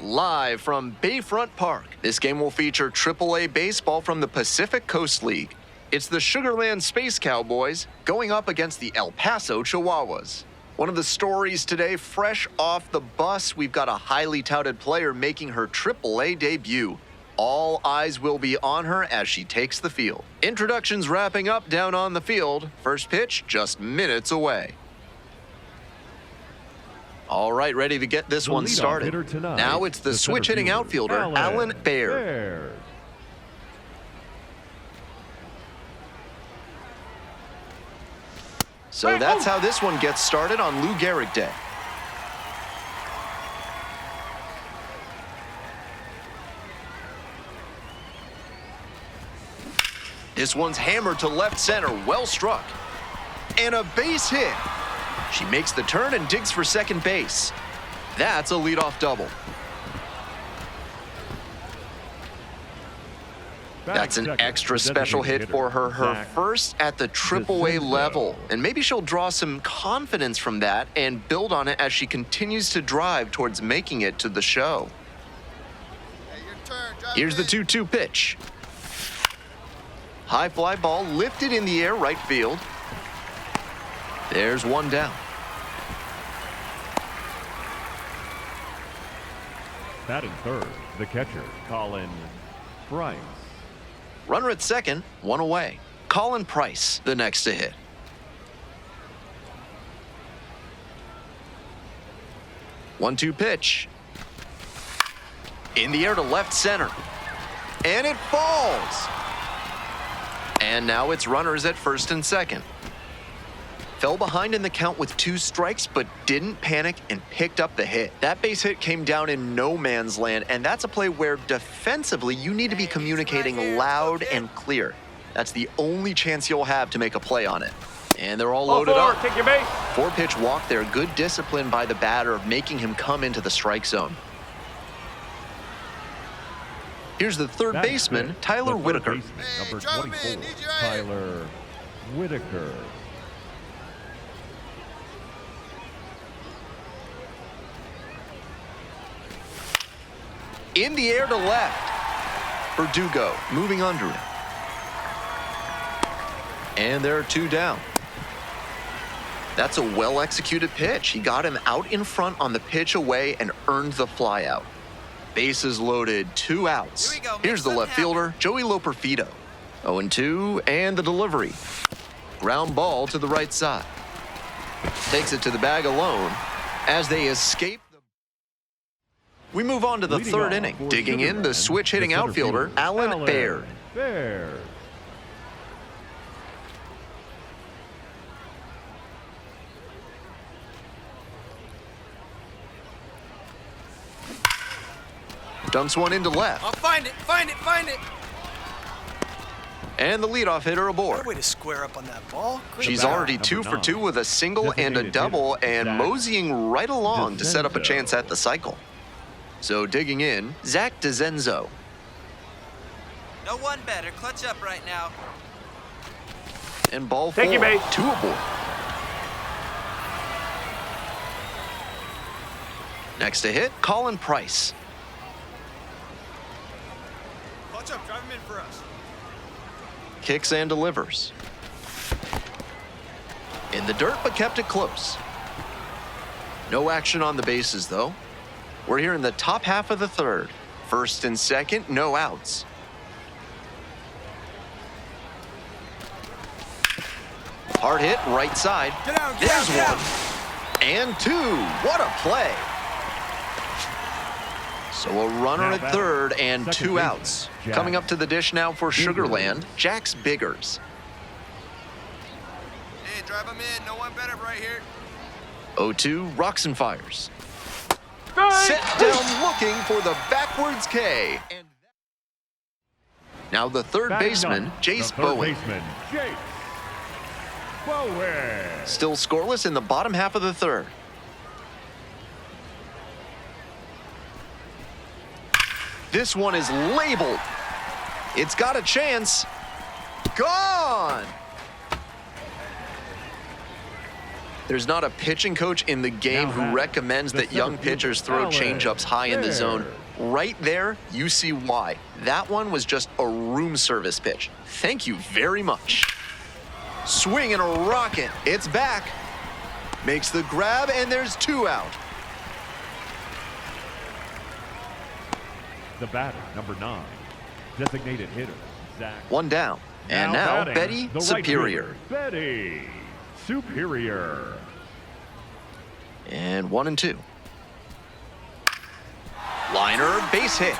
Live from Bayfront Park, this game will feature AAA baseball from the Pacific Coast League. It's the Sugarland Space Cowboys going up against the El Paso Chihuahuas. One of the stories today, fresh off the bus, we've got a highly touted player making her AAA debut. All eyes will be on her as she takes the field. Introductions wrapping up down on the field. First pitch just minutes away. All right, ready to get this one started. Now it's the switch-hitting outfielder, Alan Baird. So that's how this one gets started on Lou Gehrig Day. This one's hammered to left center, well struck. And a base hit. She makes the turn and digs for second base. That's a leadoff double. That's an extra special hit for her, her first at the AAA level. And maybe she'll draw some confidence from that and build on it as she continues to drive towards making it to the show. Here's the 2-2 pitch. High fly ball lifted in the air, right field. There's one down. Batting third, the catcher, Colin Price. Runner at second, one away. Colin Price, the next to hit. 1-2 pitch. In the air to left center. And it falls. And now it's runners at first and second. Fell behind in the count with 2 strikes, but didn't panic and picked up the hit. That base hit came down in no man's land, and that's a play where defensively you need to be communicating loud and clear. That's the only chance you'll have to make a play on it. And they're all loaded up. 4-pitch walk there. Good discipline by the batter, making him come into the strike zone. Here's the third baseman, Tyler Whitaker. Number 24, Tyler Whitaker. In the air to left. Verdugo moving under it. And there are 2 down. That's a well-executed pitch. He got him out in front on the pitch away and earned the flyout. Bases loaded, 2 outs. Here's the left fielder, Joey Loperfido. 0-2, and the delivery. Ground ball to the right side. Takes it to the bag alone as they escape. We move on to the third inning. Digging in, the switch-hitting outfielder, Alan Baird. Dumps one into left. I'll find it. And the leadoff hitter aboard. Good way to square up on that ball. She's already 2 for 2 with a single and a double, and moseying right along to set up a chance at the cycle. So digging in, Zach DeZenzo. No one better. Clutch up right now. And ball 4, 2 aboard. Next to hit, Colin Price. Clutch up, drive him in for us. Kicks and delivers. In the dirt, but kept it close. No action on the bases, though. We're here in the top half of the third. First and second, no outs. Hard hit, right side. There's 1. And 2. What a play. So a runner at third and 2 outs. Coming up to the dish now for Sugarland, Jax Biggers. Hey, drive him in. No one better right here. 0-2, rocks and fires. Set down looking for the backwards K. And now the third baseman, Jace Bowen. Still scoreless in the bottom half of the third. This one is labeled. It's got a chance. Gone. There's not a pitching coach in the game who recommends that young pitchers throw changeups high in the zone. Right there, you see why. That one was just a room service pitch. Thank you very much. Swing and a rocket. It's back. Makes the grab, and there's 2 out. The batter, number 9, designated hitter, Zach. 1 down. And now batting, Betty the right Superior. fielder, Betty Superior. And 1 and 2. Liner, base hit.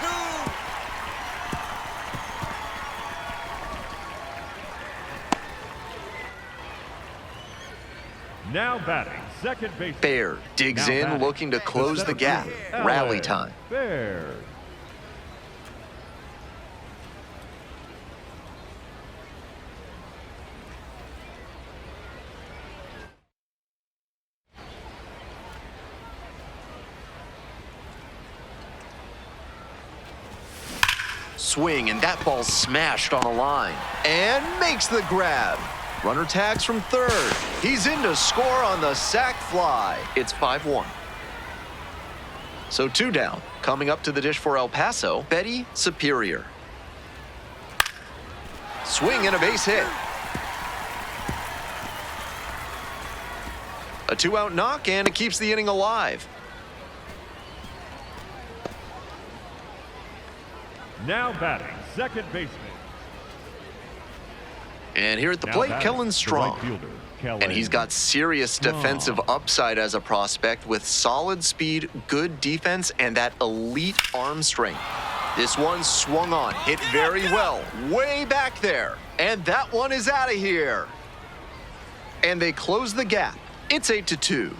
Now batting, second base. Baird digs Now in, batting, looking to close the center gap. fielder, Rally Alex time. Baird. Swing, and that ball's smashed on the line. And makes the grab. Runner tags from third. He's in to score on the sac fly. It's 5-1. So 2 down. Coming up to the dish for El Paso, Betty Superior. Swing and a base hit. A 2-out knock, and it keeps the inning alive. Now batting, second baseman. And here at the Now plate, batting, Kellen the Strong. right fielder, Kellen And he's got serious defensive upside as a prospect with solid speed, good defense, and that elite arm strength. This one swung on, hit very well, way back there. And that one is out of here. And they close the gap. It's 8-2.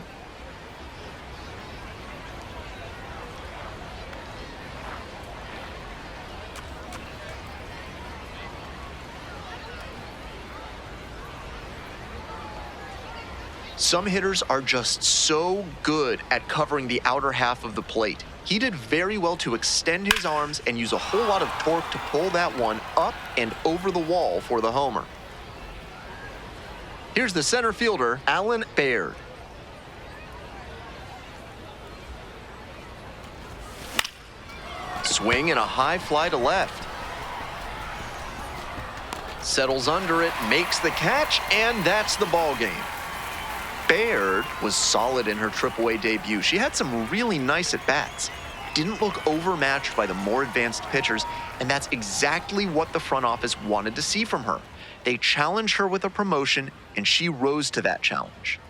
Some hitters are just so good at covering the outer half of the plate. He did very well to extend his arms and use a whole lot of torque to pull that one up and over the wall for the homer. Here's the center fielder, Alan Baird. Swing and a high fly to left. Settles under it, makes the catch, and that's the ball game. Baird was solid in her AAA debut. She had some really nice at-bats. Didn't look overmatched by the more advanced pitchers, and that's exactly what the front office wanted to see from her. They challenged her with a promotion, and she rose to that challenge.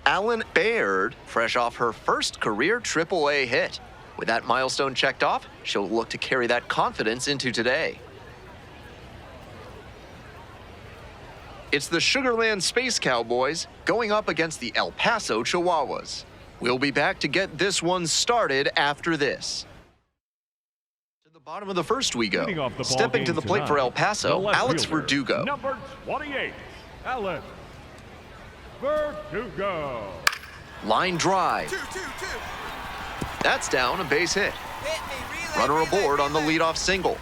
Alan Baird, fresh off her first career AAA hit. With that milestone checked off, she'll look to carry that confidence into today. It's the Sugar Land Space Cowboys going up against the El Paso Chihuahuas. We'll be back to get this one started after this. To the bottom of the first we go. Stepping to the plate for El Paso, Alex Verdugo. Number 28, Alex Verdugo. Line drive. 2-2-2. That's down, a base hit. Hit me, relay, Runner relay, aboard on the relay. leadoff single.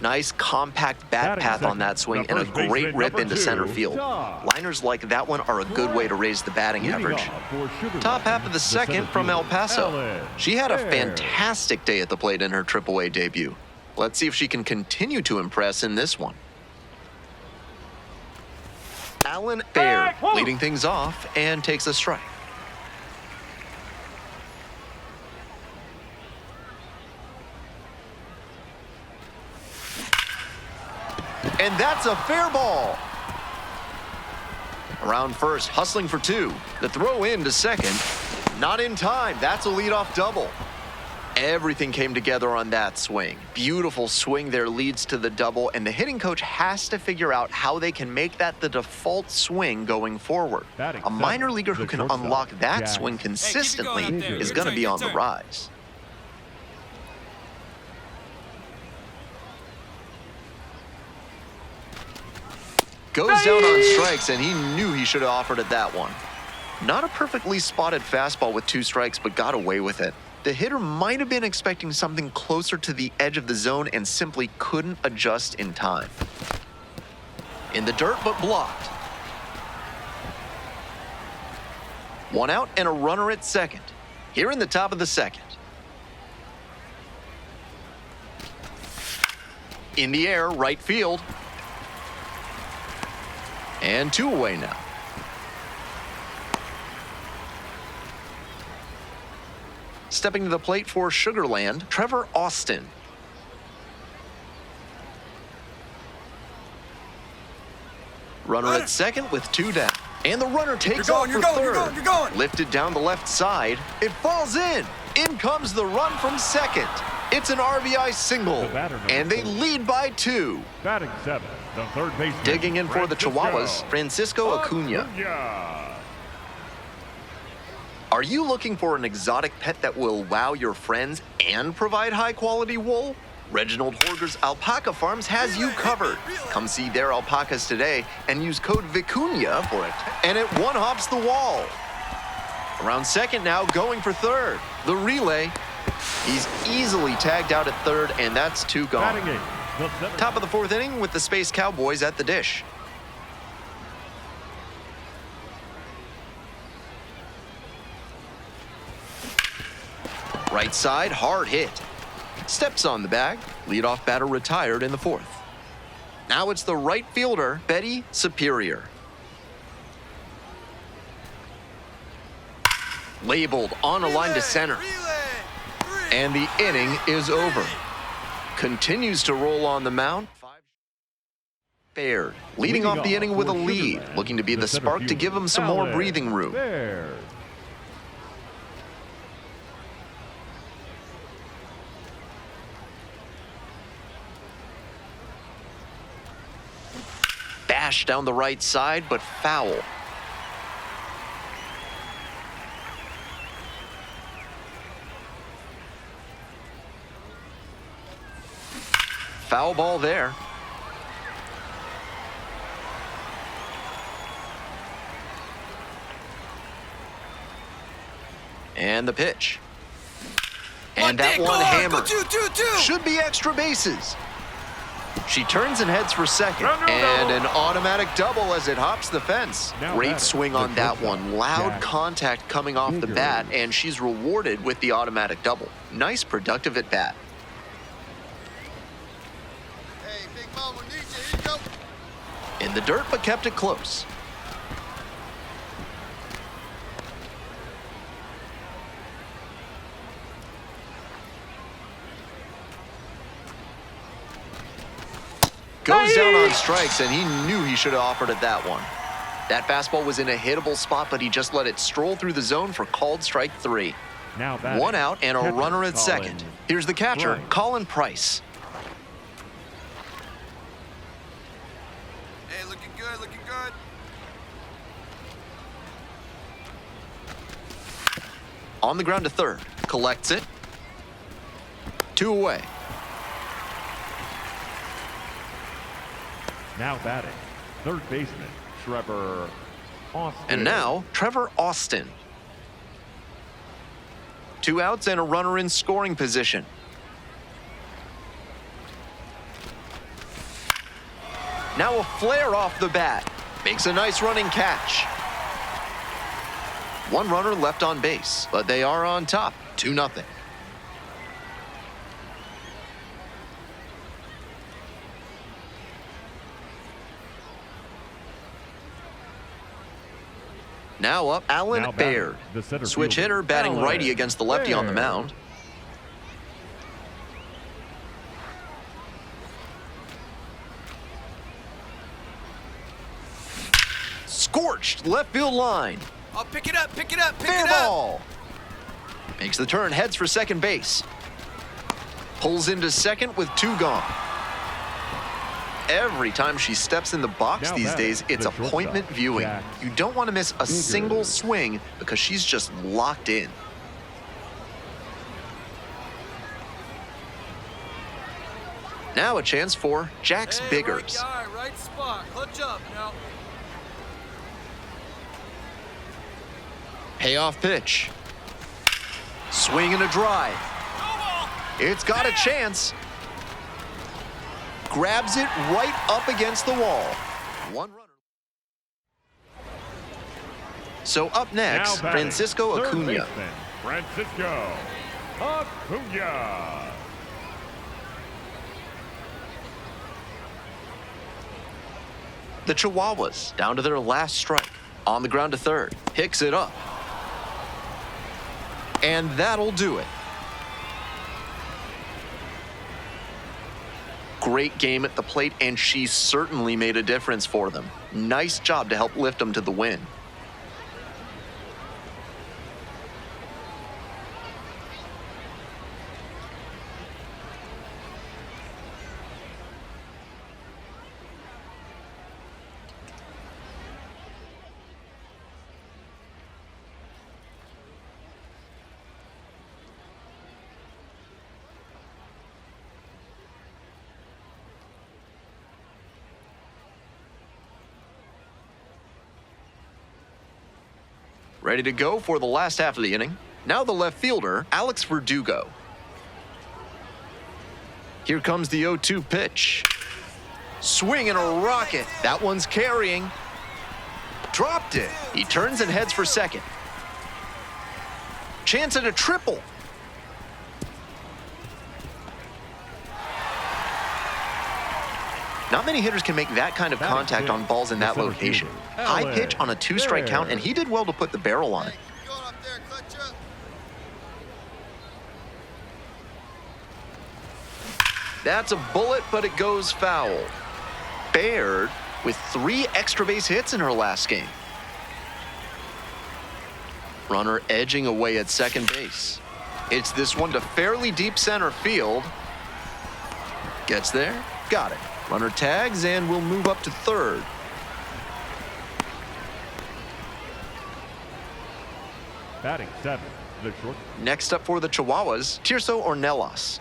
Nice compact bat Batting path on second, that swing the and a first baseman, great rip number into 2, center field. Tom. Liners like that one are a good way to raise the batting Leading average. off for Sugar Top half Land, of the second center from El fielder, Paso. Ellen She had a Fair. fantastic day at the plate in her AAA debut. Let's see if she can continue to impress in this one. Alan Fair leading things off and takes a strike. And that's a fair ball. Around first, hustling for 2. The throw in to second. Not in time. That's a leadoff double. Everything came together on that swing. Beautiful swing there leads to the double, and the hitting coach has to figure out how they can make that the default swing going forward. Batting A minor seventh, leaguer who the can shortstop, unlock that Jack. swing consistently up there. is Your going to turn, be your on the turn. rise. Goes down on strikes, and he knew he should have offered it that one. Not a perfectly spotted fastball with 2 strikes, but got away with it. The hitter might have been expecting something closer to the edge of the zone and simply couldn't adjust in time. In the dirt, but blocked. 1 out and a runner at second. Here in the top of the second. In the air, right field. And 2 away now. Stepping to the plate for Sugar Land, Trevor Austin. Runner at second with 2 down. And the runner takes off for third. You're going. Lifted down the left side. It falls in. In comes the run from second. It's an RBI single. The batter, number And they 4. lead by 2. Batting 7, the third baseman. Digging in for the Chihuahuas, Francisco Acuna. Are you looking for an exotic pet that will wow your friends and provide high-quality wool? Reginald Horger's Alpaca Farms has you covered. Come see their alpacas today and use code VICUNA for it. And it one-hops the wall. Around second now, going for third. The relay. He's easily tagged out at third, and that's 2 gone. Batting 8, the center Top of the 4th inning with the Space Cowboys at the dish. Right side, hard hit. Steps on the bag. Leadoff batter retired in the 4th. Now it's the right fielder, Betty Superior. Labeled on a line to center. And the inning is over. Continues to roll on the mound. Baird leading off the inning with a for lead, Sugar looking to be Land, the center spark to fielder, give him some more Ellen breathing room. Fair. Bash down the right side, but foul. Foul ball there. And the pitch. And that one hammered. Should be extra bases. She turns and heads for second. And an automatic double as it hops the fence. Now Great batting, swing the on that shortstop, one. Loud Jack contact coming off the bat, and she's rewarded with the automatic double. Nice productive at bat. Hey, Big Mama needs you. Here you go. In the dirt, but kept it close. Goes down on strikes, and he knew he should have offered it that one. That fastball was in a hittable spot, but he just let it stroll through the zone for called strike 3. Now batting, 1 out and a catcher, runner at Colin second. Here's the catcher, Price. Colin Price. Hey, looking good, looking good. On the ground to third. Collects it. 2 away. Now batting, third baseman, Trevor Austin. And now, Trevor Austin. 2 outs and a runner in scoring position. Now a flare off the bat. Makes a nice running catch. One runner left on base, but they are on top, 2-0. Now up, Alan Now Baird. batting, the center Switch fielder, hitter, batting Alan righty against the lefty on the Baird. mound. Scorched left field line. I'll pick it up, pick it up, pick Fair it up. ball. Makes the turn, heads for second base. Pulls into second with 2 gone. Every time she steps in the box Now these batting, days, it's the shortstop, appointment viewing. Jack You don't want to miss a single Biggers. swing because she's just locked in. Now a chance for Jax Biggers. Right spot. Clutch up now. Payoff pitch. Swing and a drive. It's got a chance. Grabs it right up against the wall. One runner. So up next, Now batting, Francisco third Acuna. baseman, Francisco Acuna. The Chihuahuas down to their last strike. On the ground to third. Picks it up. And that'll do it. Great game at the plate, and she certainly made a difference for them. Nice job to help lift them to the win. Ready to go for the last half of the inning. Now the left fielder, Alex Verdugo. Here comes the 0-2 pitch. Swing and a rocket. That one's carrying. Dropped it. He turns and heads for second. Chance at a triple. Not many hitters can make that kind of Batting contact fifth, on balls in the that center location. fielder, High Alan pitch on a 2-strike count, and he did well to put the barrel on it. Hey, going up there. Clutch up. That's a bullet, but it goes foul. Baird with 3 extra base hits in her last game. Runner edging away at second base. Hits this one to fairly deep center field. Gets there, got it. Runner tags and will move up to third. Batting 7, the short. Next up for the Chihuahuas, Tirso Ornelas.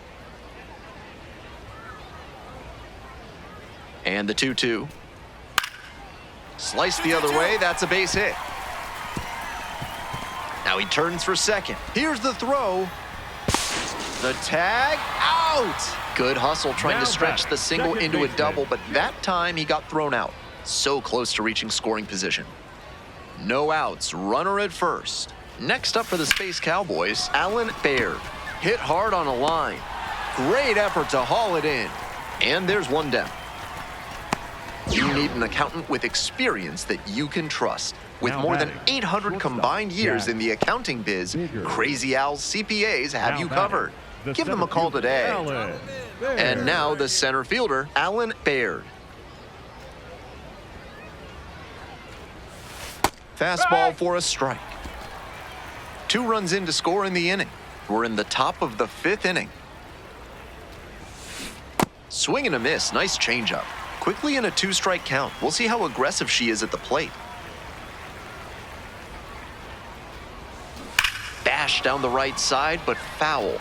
And the 2-2. Slice the other way, that's a base hit. Now he turns for second. Here's the throw. The tag, out! Good hustle trying Now to stretch batting, the single second into a baseman. double, but that time he got thrown out. So close to reaching scoring position. No outs, runner at first. Next up for the Space Cowboys, Alan Baird. Hit hard on a line. Great effort to haul it in. And there's one down. You need an accountant with experience that you can trust. With Now more than batting, 800 shortstop, combined years Jack in the accounting biz, Biggers. Crazy Al's CPAs have Now you batting, covered. the Give them center a call fielder, today. Alan Baird. And now the center fielder, Alan Baird. Fastball for a strike. 2 runs in to score in the inning. We're in the top of the 5th inning. Swing and a miss, nice changeup. Quickly in a 2-strike count. We'll see how aggressive she is at the plate. Bash down the right side, but foul.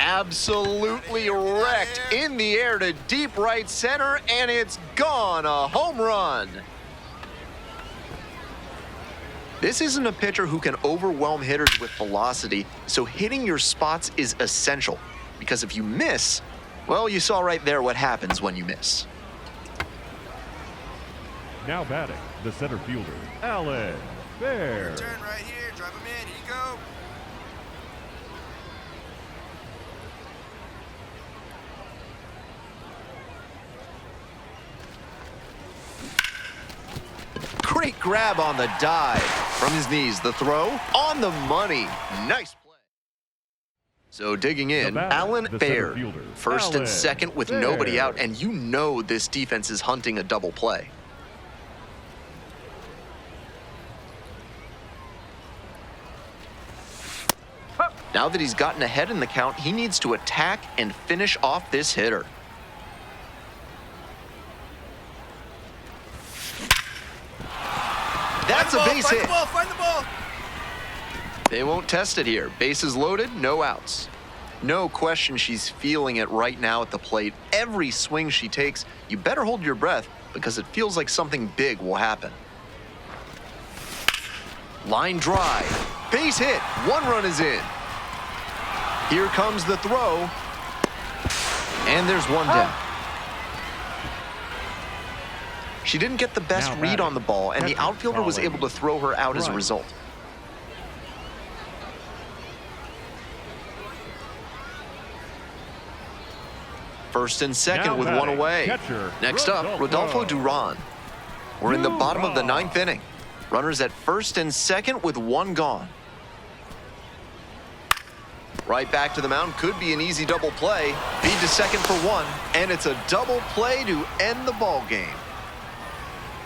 Absolutely wrecked in the air to deep right center, and it's gone. A home run. This isn't a pitcher who can overwhelm hitters with velocity, so hitting your spots is essential. Because if you miss, well, you saw right there what happens when you miss. Now batting, the center fielder, Alan Bear. Turn right here. Drive him in. Here you go. Great grab on the dive. From his knees, the throw on the money. Nice play. So digging in, Alan Baird, first and second with nobody out, and you know this defense is hunting a double play. Now that he's gotten ahead in the count, he needs to attack and finish off this hitter. That's a base hit. Find the ball. They won't test it here. Bases loaded, no outs. No question she's feeling it right now at the plate. Every swing she takes, you better hold your breath because it feels like something big will happen. Line drive. Base hit. One run is in. Here comes the throw. And there's one down. She didn't get the best read on the ball, and the outfielder was able to throw her out as a result. First and second with one away. Next up, Rodolfo Duran. We're in the bottom of the ninth inning. Runners at first and second with one gone. Right back to the mound. Could be an easy double play. Feed to second for one, and it's a double play to end the ball game.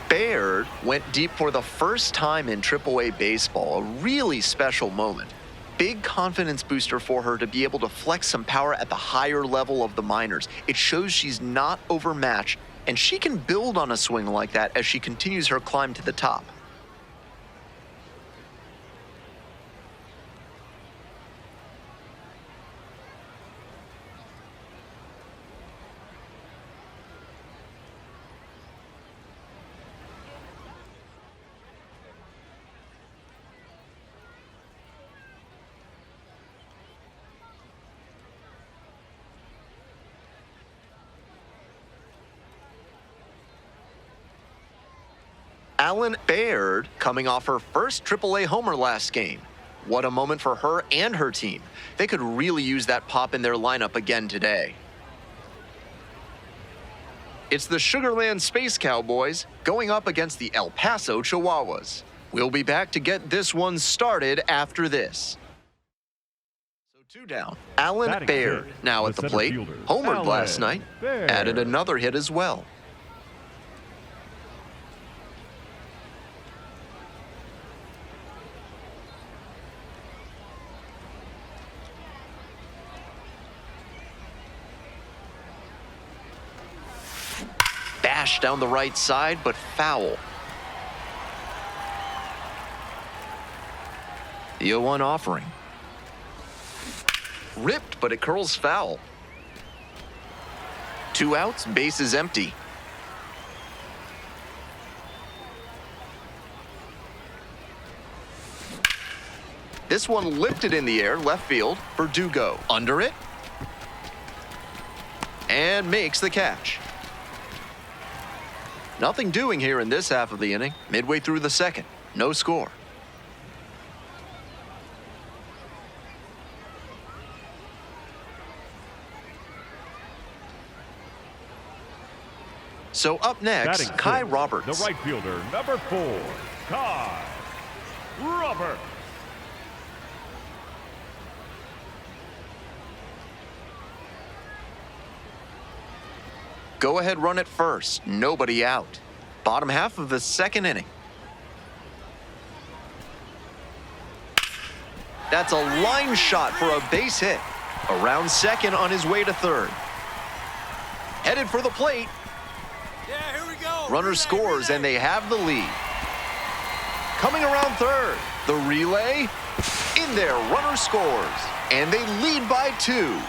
Baird went deep for the first time in AAA baseball, a really special moment. Big confidence booster for her to be able to flex some power at the higher level of the minors. It shows she's not overmatched, and she can build on a swing like that as she continues her climb to the top. Alan Baird coming off her first AAA homer last game. What a moment for her and her team. They could really use that pop in their lineup again today. It's the Sugarland Space Cowboys going up against the El Paso Chihuahuas. We'll be back to get this one started after this. So two down. Alan Baird now at the plate. Homered last night. Added another hit as well. Bash down the right side, but foul. The 0-1 offering. Ripped, but it curls foul. 2 outs, base is empty. This one lifted in the air, left field, Verdugo. Under it. And makes the catch. Nothing doing here in this half of the inning. Midway through the second, no score. So up next, Kai Roberts. The right fielder, number 4, Kai Roberts. Go ahead, run it first. Nobody out. Bottom half of the second inning. That's a line shot for a base hit. Around second on his way to third. Headed for the plate. Yeah, here we go. Runner scores and they have the lead. Coming around third. The relay. In there, runner scores. And they lead by 2.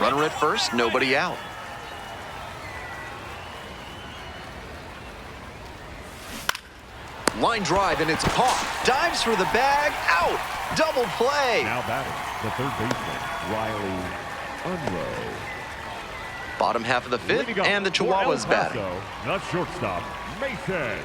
Runner at first, nobody out. Line drive, and it's caught. Dives for the bag. Out. Double play. Now batting, the third baseman, Riley Unroe. Bottom half of the fifth, Leading up and the for El Chihuahuas batting. Paso, the shortstop, Mason.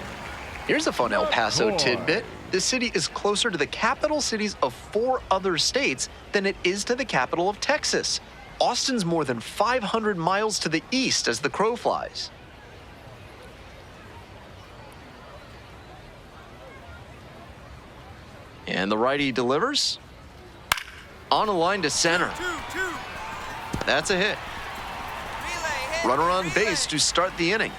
Here's a fun El Paso Boy. tidbit. This city is closer to the capital cities of 4 other states than it is to the capital of Texas. Austin's more than 500 miles to the east as the crow flies. And the righty delivers. On a line to center. 2-2. That's a hit. Relay, hit, Runner on relay. base to start the inning.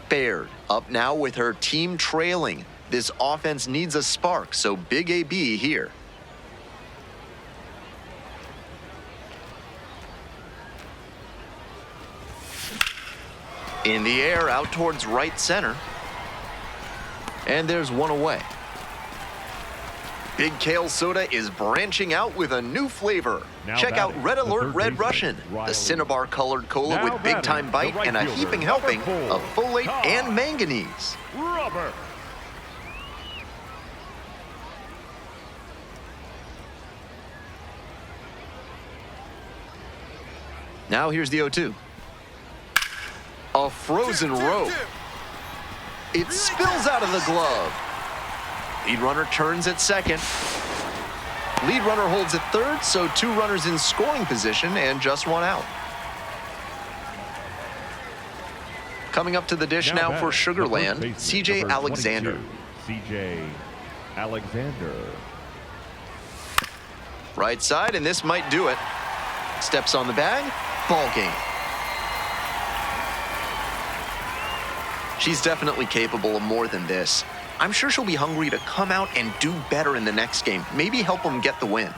Baird up now with her team trailing. This offense needs a spark, so big AB here. In the air, out towards right center. And there's one away. Big Kale Soda is branching out with a new flavor. Now Check out batting, Red the Alert third Red baseman, Russian, the Riley. Cinnabar colored cola Now with big time batting, bite the and a right fielder, heaping number helping 4, of folate Todd. and manganese. Robert. Now here's the 0-2. A frozen rope. It spills out of the glove. Lead runner turns at second. Lead runner holds at third, so 2 runners in scoring position and just 1 out. Coming up to the dish now for batting, Sugar the first Land, baseman, CJ number Alexander. 22, CJ Alexander. Right side, and this might do it. Steps on the bag, ball game. She's definitely capable of more than this. I'm sure she'll be hungry to come out and do better in the next game. Maybe help them get the win.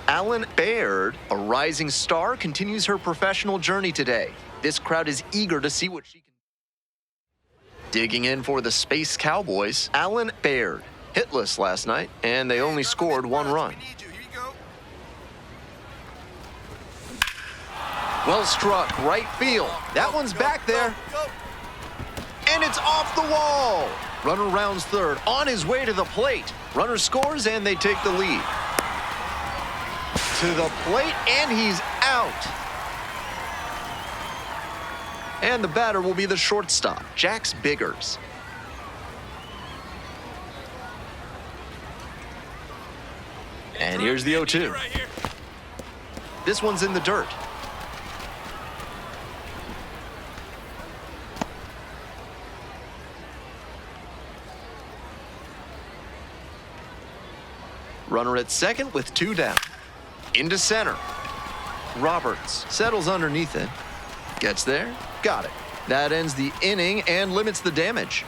Alan Baird, a rising star, continues her professional journey today. This crowd is eager to see what she can do. Digging in for the Space Cowboys, Alan Baird. Hitless last night, and they only scored 1 run. We need you. Here you go. Well struck, right field. That one's back there, Go. and it's off the wall. Runner rounds third, on his way to the plate. Runner scores, and they take the lead. To the plate, and he's out. And the batter will be the shortstop, Jax Biggers. And here's the 0-2. Right here. This one's in the dirt. Runner at second with 2 down. Into center. Roberts settles underneath it. Gets there. Got it. That ends the inning and limits the damage.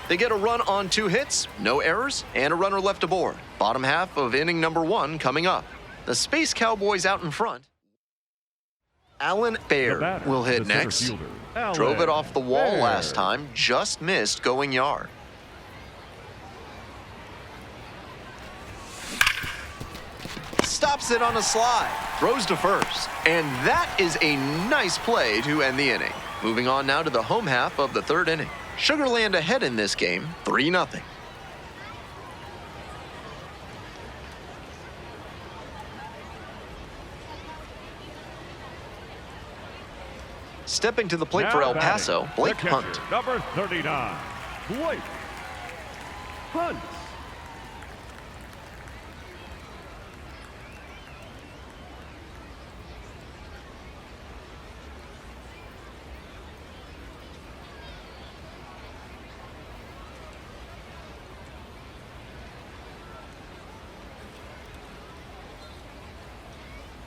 They get a run on 2 hits, no errors, and a runner left aboard. Bottom half of inning number 1 coming up. The Space Cowboys out in front. Alan The Baird batter, will hit the center next. fielder, Alan Drove it off the wall Baird. last time, just missed going yard. Stops it on a slide, throws to first, and that is a nice play to end the inning. Moving on now to the home half of the 3rd inning. Sugar Land ahead in this game, 3-0. Stepping to the plate Now for El batting, Paso, the Blake catcher, Hunt. Number 39, Blake Hunt.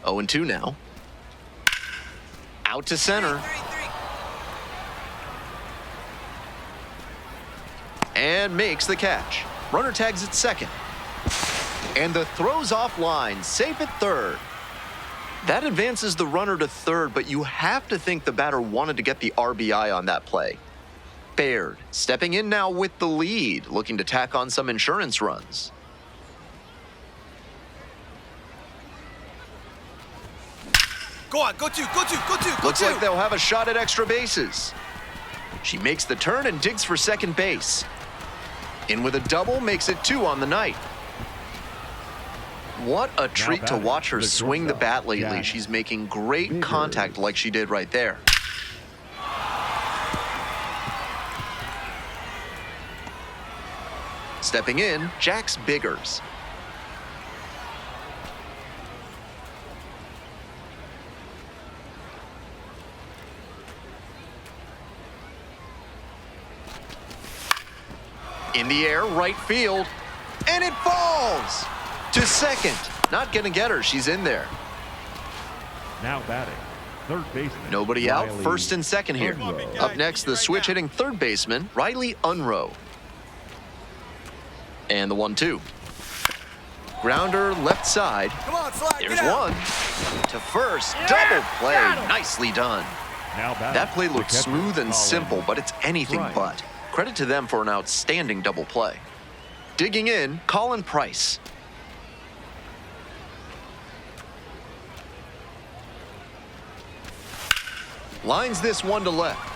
Oh, 0-2 now. Out to center. 3-3. And makes the catch. Runner tags at second. And the throw's offline, safe at third. That advances the runner to third, but you have to think the batter wanted to get the RBI on that play. Baird stepping in now with the lead, looking to tack on some insurance runs. Go on, go two. Looks like they'll have a shot at extra bases. She makes the turn and digs for second base. In with a double, makes it 2 on the night. What a treat to watch her swing the bat lately. She's making great contact like she did right there. Stepping in, Jax Biggers. In the air, right field, and it falls to second. Not gonna get her, she's in there. Now batting, third baseman. Nobody out, Riley first and second here. Unruh. Up next, the switch hitting third baseman, Riley Unruh. And the 1-2. Grounder left side. Come on, Slide, There's get out. one. To first, double play, nicely done. Now batting, That play the looks catcher, smooth and Colin simple, but it's anything Price. but. Credit to them for an outstanding double play. Digging in, Colin Price. Lines this one to left.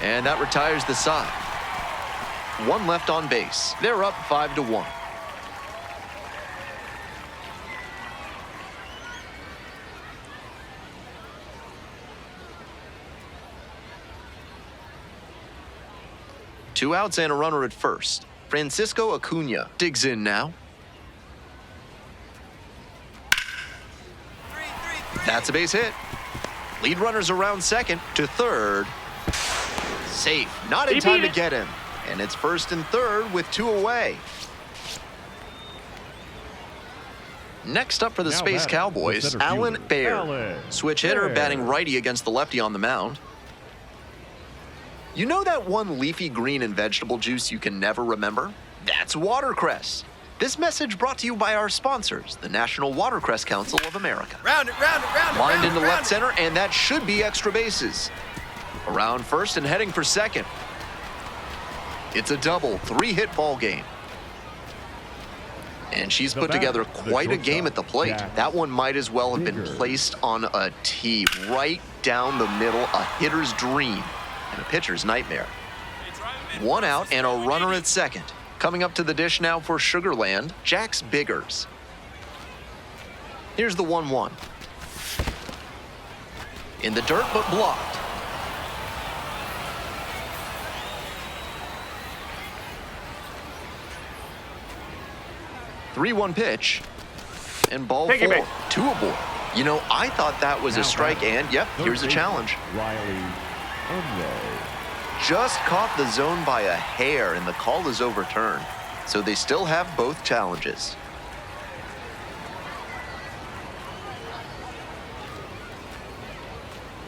And that retires the side. One left on base. They're up 5-1. Two outs and a runner at first. Francisco Acuna digs in now. That's a base hit. Lead runners around second to third. Safe, not in time to get him. And it's first and third with 2 away. Next up for the Now Space batting, Cowboys, the center Alan fielder, Baird. Alan Switch hitter, Baird. batting righty against the lefty on the mound. You know that one leafy green and vegetable juice you can never remember? That's watercress. This message brought to you by our sponsors, the National Watercress Council of America. Round it. Lined into left center, and that should be extra bases. Around first and heading for second. It's a double, 3-hit ball game. And she's The put batter, together the quite a shortstop, game at the plate. Jax That one might as well have been Biggers. placed on a tee, right down the middle, a hitter's dream and a pitcher's nightmare. One out and a runner at second. Coming up to the dish now for Sugarland, Jax Biggers. Here's the 1-1. In the dirt, but blocked. Three-one pitch, and ball 4. 2 aboard. You know, I thought that was Now a strike, batting, and yep, third here's a baseman, challenge. Riley Unruh. Just caught the zone by a hair, and the call is overturned. So they still have both challenges.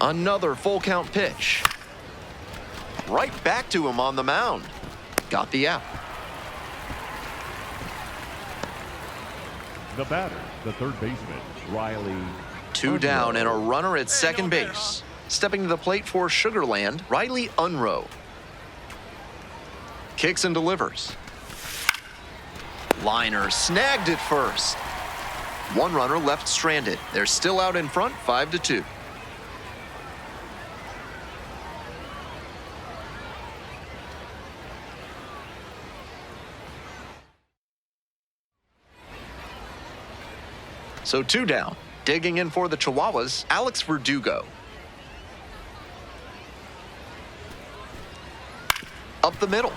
Another full count pitch. Right back to him on the mound. Got the out. The batter, the third baseman, Riley 2 Unruh. down and a runner at second base. Stepping to the plate for Sugarland, Riley Unruh. Kicks and delivers. Liner snagged at first. One runner left stranded. They're still out in front, 5-2. So 2 down. Digging in for the Chihuahuas, Alex Verdugo. Up the middle.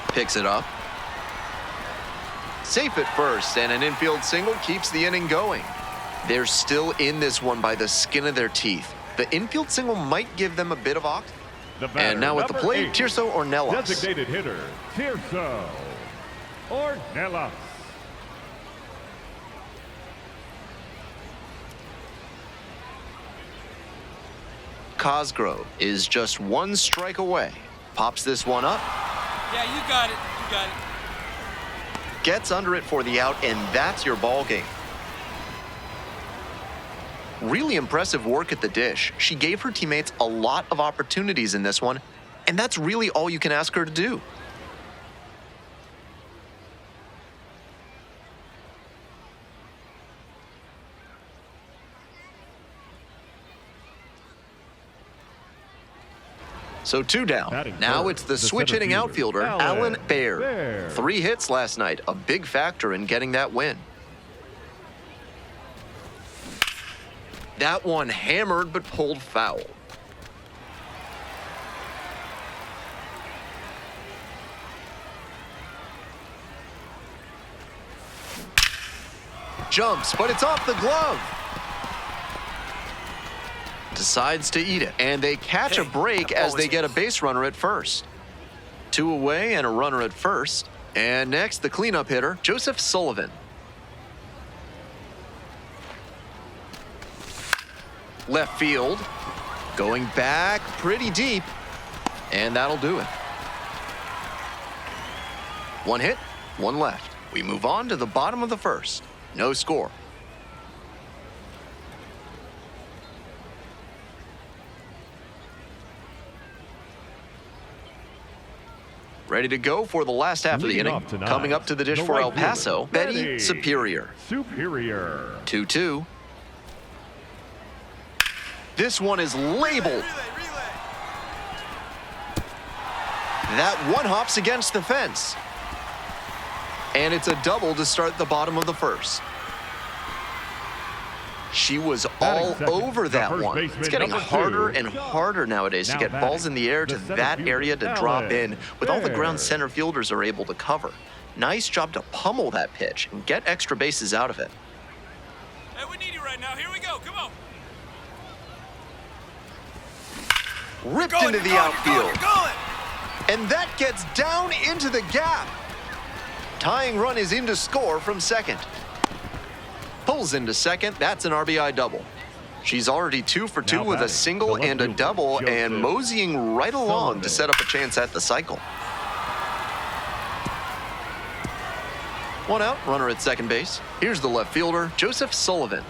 Picks it up. Safe at first, and an infield single keeps the inning going. They're still in this one by the skin of their teeth. The infield single might give them a bit of ox. The batter, And now at the number plate, 8, Tirso Ornelas. designated hitter, Tirso Ornelas. Cosgrove is just 1 strike away. Pops this one up, Yeah, you got it. gets under it for the out, and that's your ball game. Really impressive work at the dish. She gave her teammates a lot of opportunities in this one, and that's really all you can ask her to do. So 2 down. Batting Now third, it's the the switch-hitting center outfielder, fielder, Alan Alan Baird. Baird. 3 hits last night, a big factor in getting that win. That one hammered but pulled foul. Jumps, but it's off the glove. Decides to eat it, and they catch a break as they get a base runner at first. 2 away and a runner at first. And next, the cleanup hitter, Joseph Sullivan. Left field, going back pretty deep, and that'll do it. 1 hit, 1 left. We move on to the bottom of the first. No score. Ready to go for the last half of the Leading inning. off tonight, Coming up to the dish the for right El Paso, fielder, Betty Betty Superior. Superior. 2-2. This one is labeled. Relay. That one hops against the fence. And it's a double to start the bottom of the first. She was all second, over the that first one. baseman, It's getting number harder 2. and harder nowadays to Now get batting, balls in the air to the center that fielder, area to drop Alan in with all the ground Baird. center fielders are able to cover. Nice job to pummel that pitch and get extra bases out of it. Hey, we need you right now. Here we go. Come on. Ripped into the outfield. And that gets down into the gap. Tying run is in to score from second. Pulls into second. That's an RBI double. She's already 2 for 2 Now with a batting, single the and a left double fielder, and Joseph moseying right along Sullivan. to set up a chance at the cycle. 1 out, runner at second base. Here's the left fielder, Joseph Sullivan.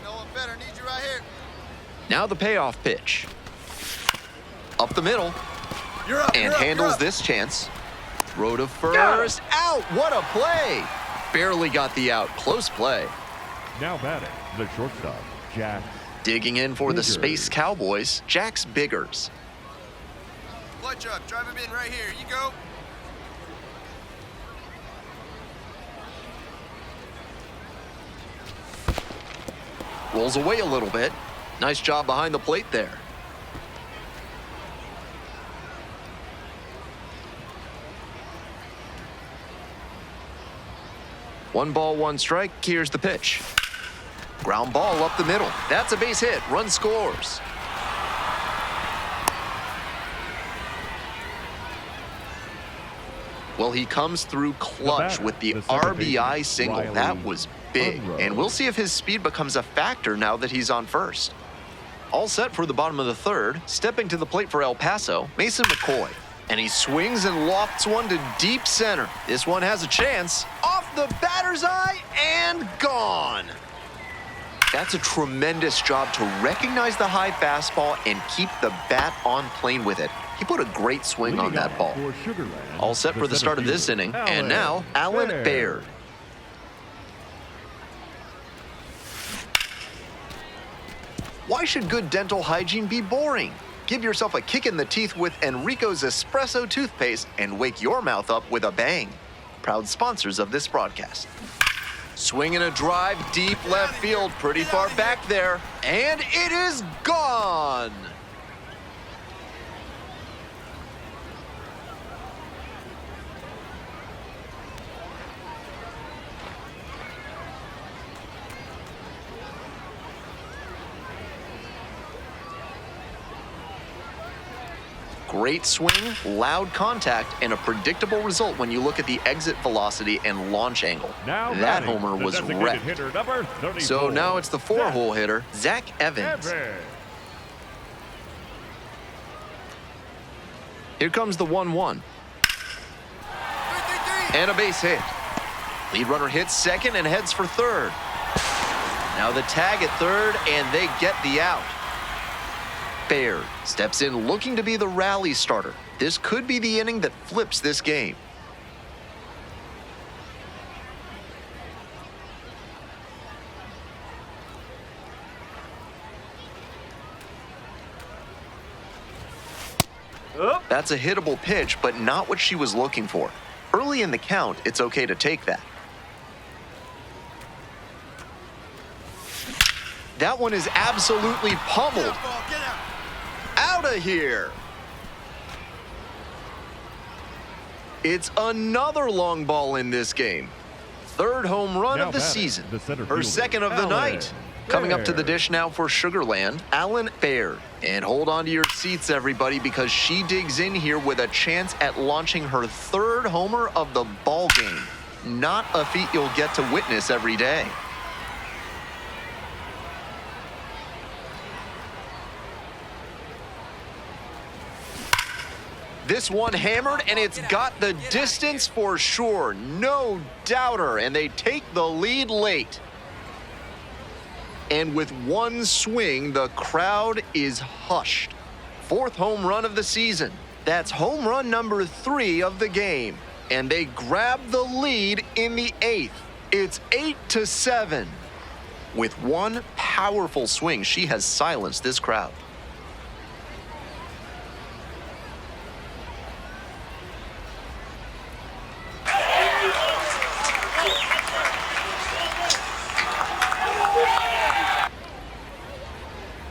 No one better. Need you right here. Now the payoff pitch. Up the middle. You're up. And handles this chance. Throw to first. Out. What a play. Barely got the out. Close play. Now batting, the shortstop, Jack. Digging in for the Biggers. Space Cowboys, Jax Biggers. Clutch up. Drive him in right here. You go. Rolls away a little bit. Nice job behind the plate there. One ball, one strike. Here's the pitch. Ground ball up the middle. That's a base hit. Run scores. Well, he comes through clutch batter, with the the center RBI baseman, single. Riley That was big. Monroe. And we'll see if his speed becomes a factor now that he's on first. All set for the bottom of the third. Stepping to the plate for El Paso, Mason McCoy. And he swings and lofts one to deep center. This one has a chance. Off the batter's eye and gone. That's a tremendous job to recognize the high fastball and keep the bat on plane with it. He put a great swing on Leading that off ball. for Sugar Land, All set for the center start of this fielder, inning. And now, Alan Baird. Why should good dental hygiene be boring? Give yourself a kick in the teeth with Enrico's Espresso toothpaste and wake your mouth up with a bang. Proud sponsors of this broadcast. Swinging a drive deep left field, pretty far back there, and it is gone. Great swing, loud contact, and a predictable result when you look at the exit velocity and launch angle. Now That batting, homer the was designated wrecked. hitter, number 34. So now it's the Zach four-hole hitter, Zach Evans. Evans. Here comes the 1-1. 3-3-3. And a base hit. Lead runner hits second and heads for third. Now the tag at third, and they get the out. Baird steps in looking to be the rally starter. This could be the inning that flips this game. That's a hittable pitch, but not what she was looking for. Early in the count, it's okay to take that. That one is absolutely pummeled. Get out. Out of here. It's another long ball in this game. Third home run Now of the batting, season. the center Her fielder, second of the Alan night. Coming up to the Baird. dish now for Sugarland, Alan Baird. And hold on to your seats, everybody, because she digs in here with a chance at launching her third homer of the ball game. Not a feat you'll get to witness every day. This one hammered, and it's got the distance for sure. No doubter, and they take the lead late. And with one swing, the crowd is hushed. Fourth home run of the season. That's home run number 3 of the game. And they grab the lead in the 8th. It's 8-7. With one powerful swing, she has silenced this crowd.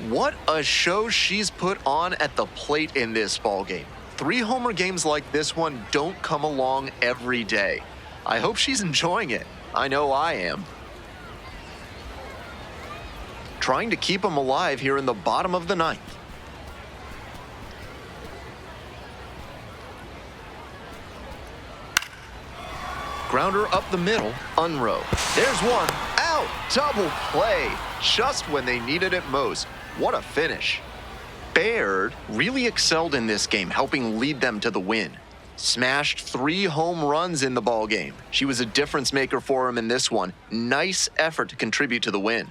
What a show she's put on at the plate in this ballgame. 3 homer games like this one don't come along every day. I hope she's enjoying it. I know I am. Trying to keep them alive here in the bottom of the 9th. Grounder up the middle, Unrow. There's one, out, double play, just when they needed it most. What a finish. Baird really excelled in this game, helping lead them to the win. Smashed 3 home runs in the ball game. She was a difference maker for him in this one. Nice effort to contribute to the win.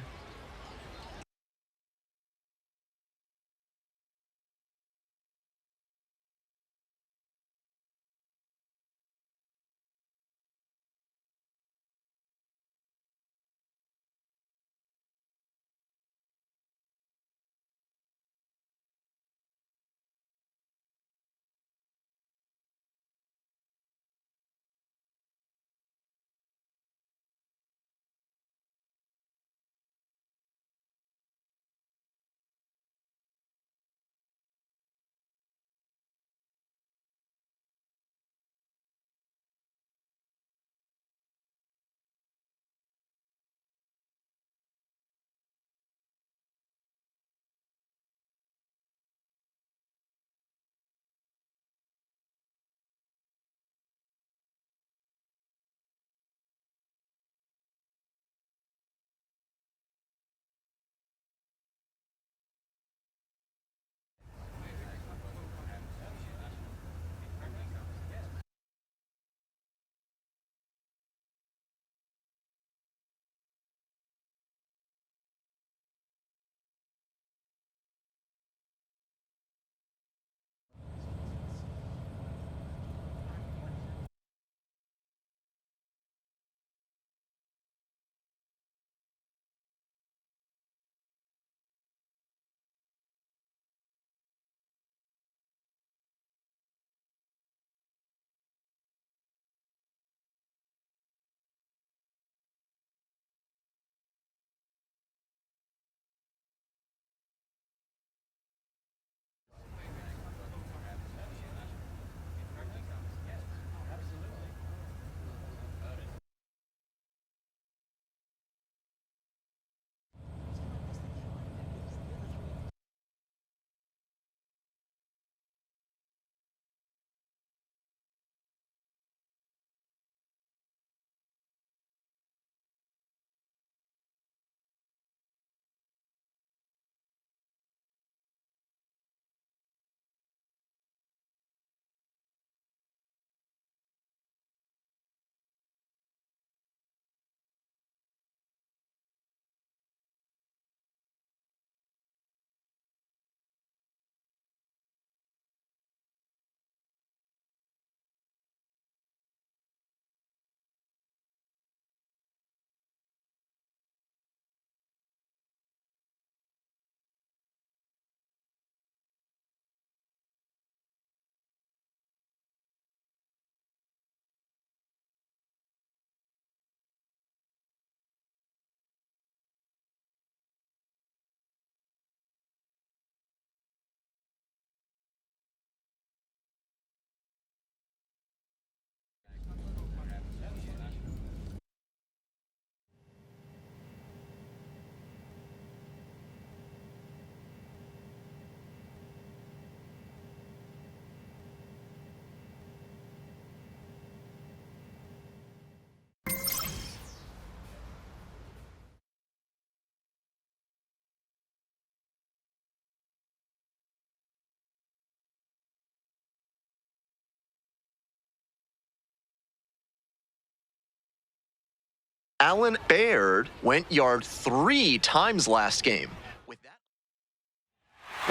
Alan Baird went yard 3 times last game. With that,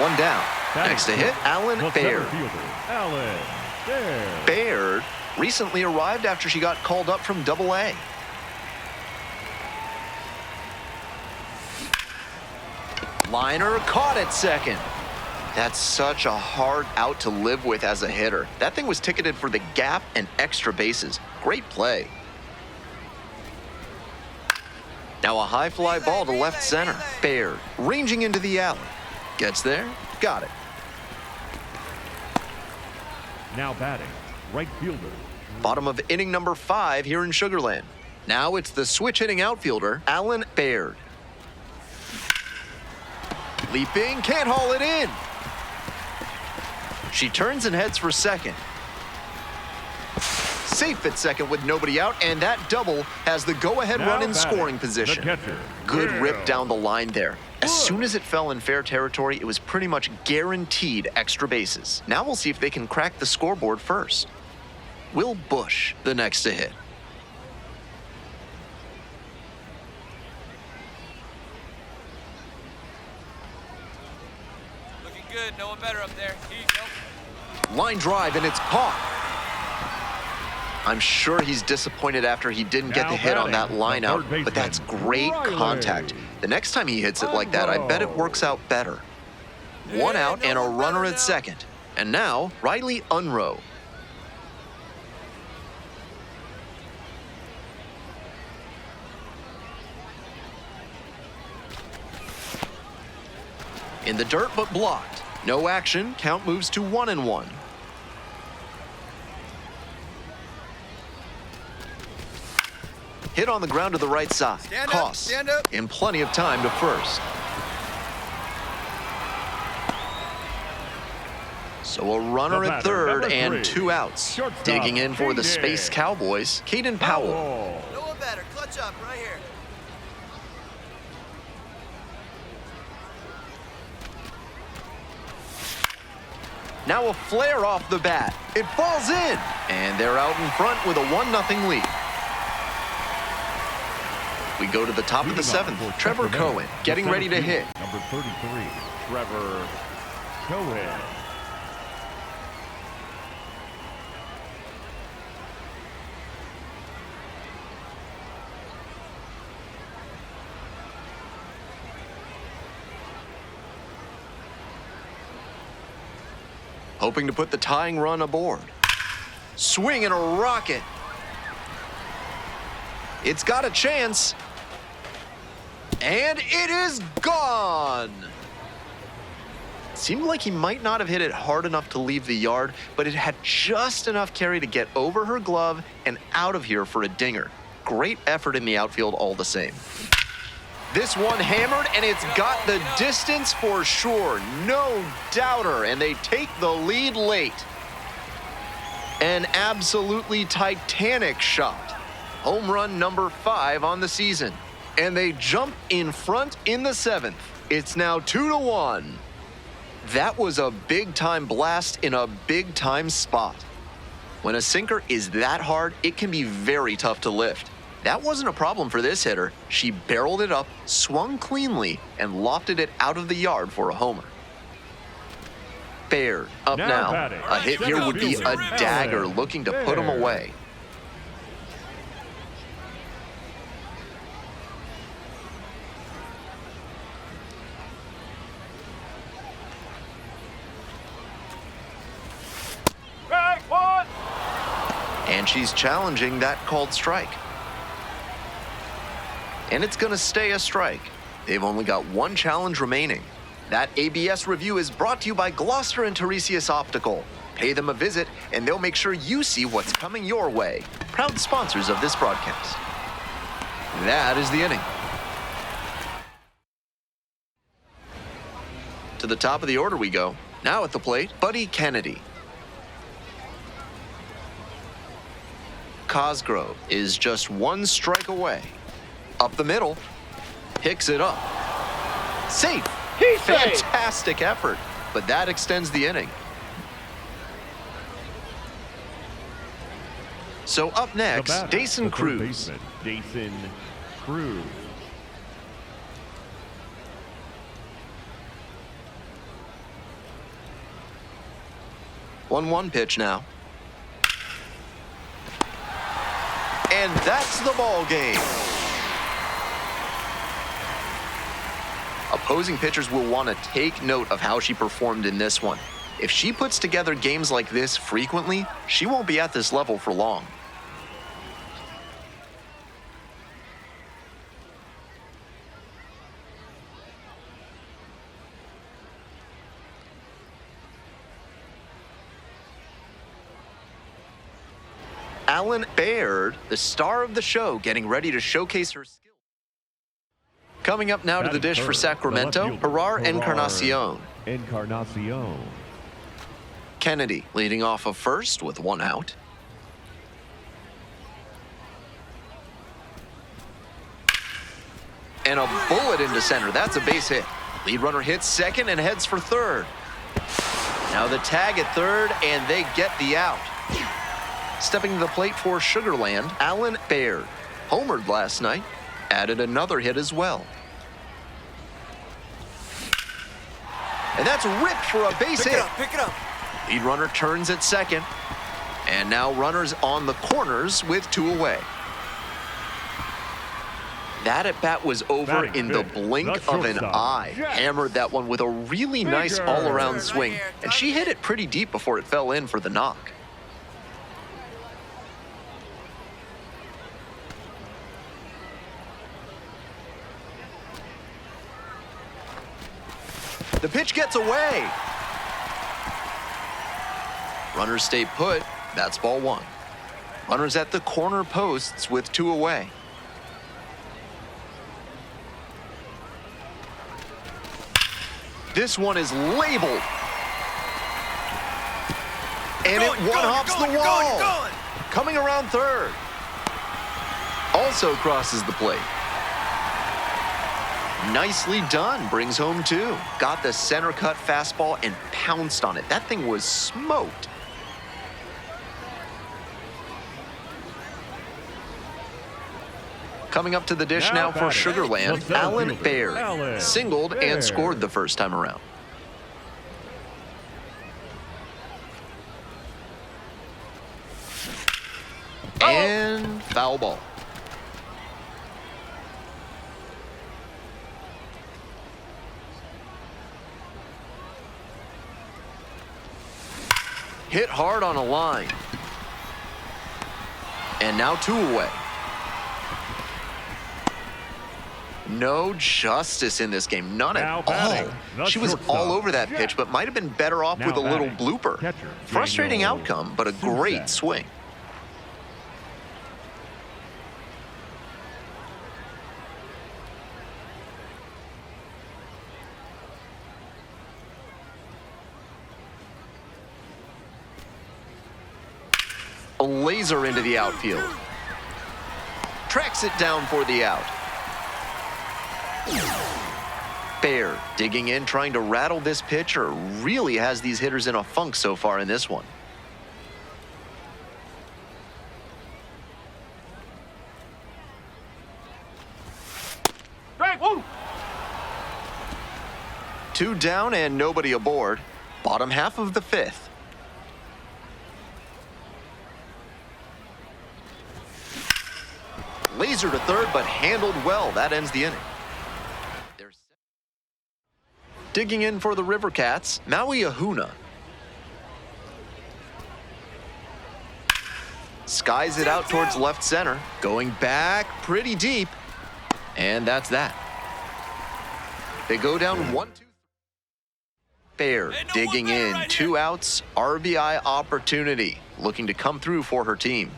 one down. Next to hit, Alan Baird. Alan Baird. Baird recently arrived after she got called up from Double-A. Liner caught at second. That's such a hard out to live with as a hitter. That thing was ticketed for the gap and extra bases. Great play. Now a high fly ball to left center. Baird ranging into the alley. Gets there, got it. Now batting, right fielder. Bottom of inning number 5 here in Sugar Land. Now it's the switch hitting outfielder, Alan Baird. Leaping, can't haul it in. She turns and heads for second. Safe at second with nobody out, and that double has the go-ahead run in scoring position. Good rip down the line there. As soon as it fell in fair territory, it was pretty much guaranteed extra bases. Now we'll see if they can crack the scoreboard first. Will Bush, the next to hit. Looking good. No one better up there. Here you go. Line drive, and it's caught. I'm sure he's disappointed after he didn't get the hit on that line out, but that's great contact. The next time he hits it like that, I bet it works out better. One out and a runner at second. And now, Riley Unroe. In the dirt, but blocked. No action. Count moves to 1-1. Hit on the ground to the right side. Costs in plenty of time to first. So a runner at third and 2 outs. Digging in for the Space Cowboys, Caden Powell. No one better. Clutch up right here. Now a flare off the bat. It falls in, and they're out in front with a 1-0 lead. We go to the top of the 7th. Trevor Cohen getting ready to hit. Number 33, Trevor Cohen. Hoping to put the tying run aboard. Swing and a rocket. It's got a chance. And it is gone. Seemed like he might not have hit it hard enough to leave the yard, but it had just enough carry to get over her glove and out of here for a dinger. Great effort in the outfield all the same. This one hammered, and it's got the distance for sure. No doubter, and they take the lead late. An absolutely titanic shot. Home run number 5 on the season. And they jump in front in the 7th. It's now 2-1. That was a big-time blast in a big-time spot. When a sinker is that hard, it can be very tough to lift. That wasn't a problem for this hitter. She barreled it up, swung cleanly, and lofted it out of the yard for a homer. Baird up now. A hit here would be a dagger looking to put him away. And she's challenging that called strike. And it's going to stay a strike. They've only got 1 challenge remaining. That ABS review is brought to you by Gloucester and Tiresias Optical. Pay them a visit, and they'll make sure you see what's coming your way. Proud sponsors of this broadcast. That is the inning. To the top of the order we go. Now at the plate, Buddy Kennedy. Cosgrove is just 1 strike away. Up the middle, picks it up. Safe. Fantastic effort, but that extends the inning. So up next, Dason Cruz. Dason Cruz. 1-1 pitch now. And that's the ball game. Opposing pitchers will want to take note of how she performed in this one. If she puts together games like this frequently, she won't be at this level for long. Alan Baird, the star of the show, getting ready to showcase her skills. Coming up now to the dish for Sacramento, Pilar Encarnacion. Kennedy leading off of first with 1 out. And a bullet into center. That's a base hit. Lead runner hits second and heads for third. Now the tag at third, and they get the out. Stepping to the plate for Sugarland, Alan Baird. Homered last night, added another hit as well. And that's ripped for a base hit. Pick it up. Lead runner turns at second. And now runners on the corners with 2 away. That at bat was over in the blink of an eye. Hammered that one with a really nice all-around swing. And she hit it pretty deep before it fell in for the knock. The pitch gets away. Runners stay put. That's ball 1. Runners at the corner posts with 2 away. This one is labeled. And it one-hops the wall. Coming around third. Also crosses the plate. Nicely done, brings home 2. Got the center cut fastball and pounced on it. That thing was smoked. Coming up to the dish now for Sugarland, Alan Baird. Singled and scored the first time around. And foul ball. Hit hard on a line. And now 2 away. No justice in this game. None at all. She was all over that pitch, but might have been better off with a little blooper. Frustrating outcome, but a great swing. A laser into the outfield. Tracks it down for the out. Baird digging in, trying to rattle this pitcher. Really has these hitters in a funk so far in this one. Strike 1. 2 down and nobody aboard. Bottom half of the 5th. Laser to third, but handled well. That ends the inning. Digging in for the River Cats, Maui Ahuna. Skies it out towards left center. Going back pretty deep. And that's that. They go down 1-2. Baird digging in. 2 outs. RBI opportunity. Looking to come through for her team.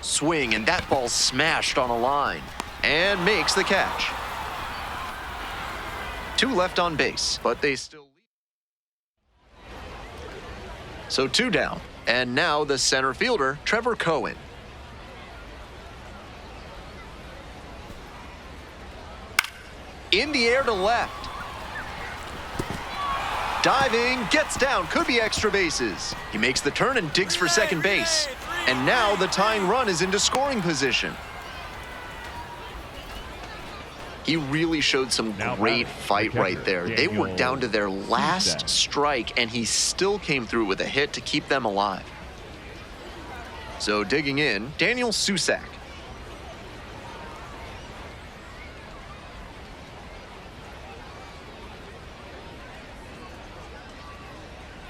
Swing, and that ball smashed on a line and makes the catch. 2 left on base, but they still lead. So 2 down, and now the center fielder, Trevor Cohen. In the air to left. Diving, gets down, could be extra bases. He makes the turn and digs for second base. And now the tying run is into scoring position. He really showed some great fight right there. They were down to their last strike, and he still came through with a hit to keep them alive. So digging in, Daniel Susak.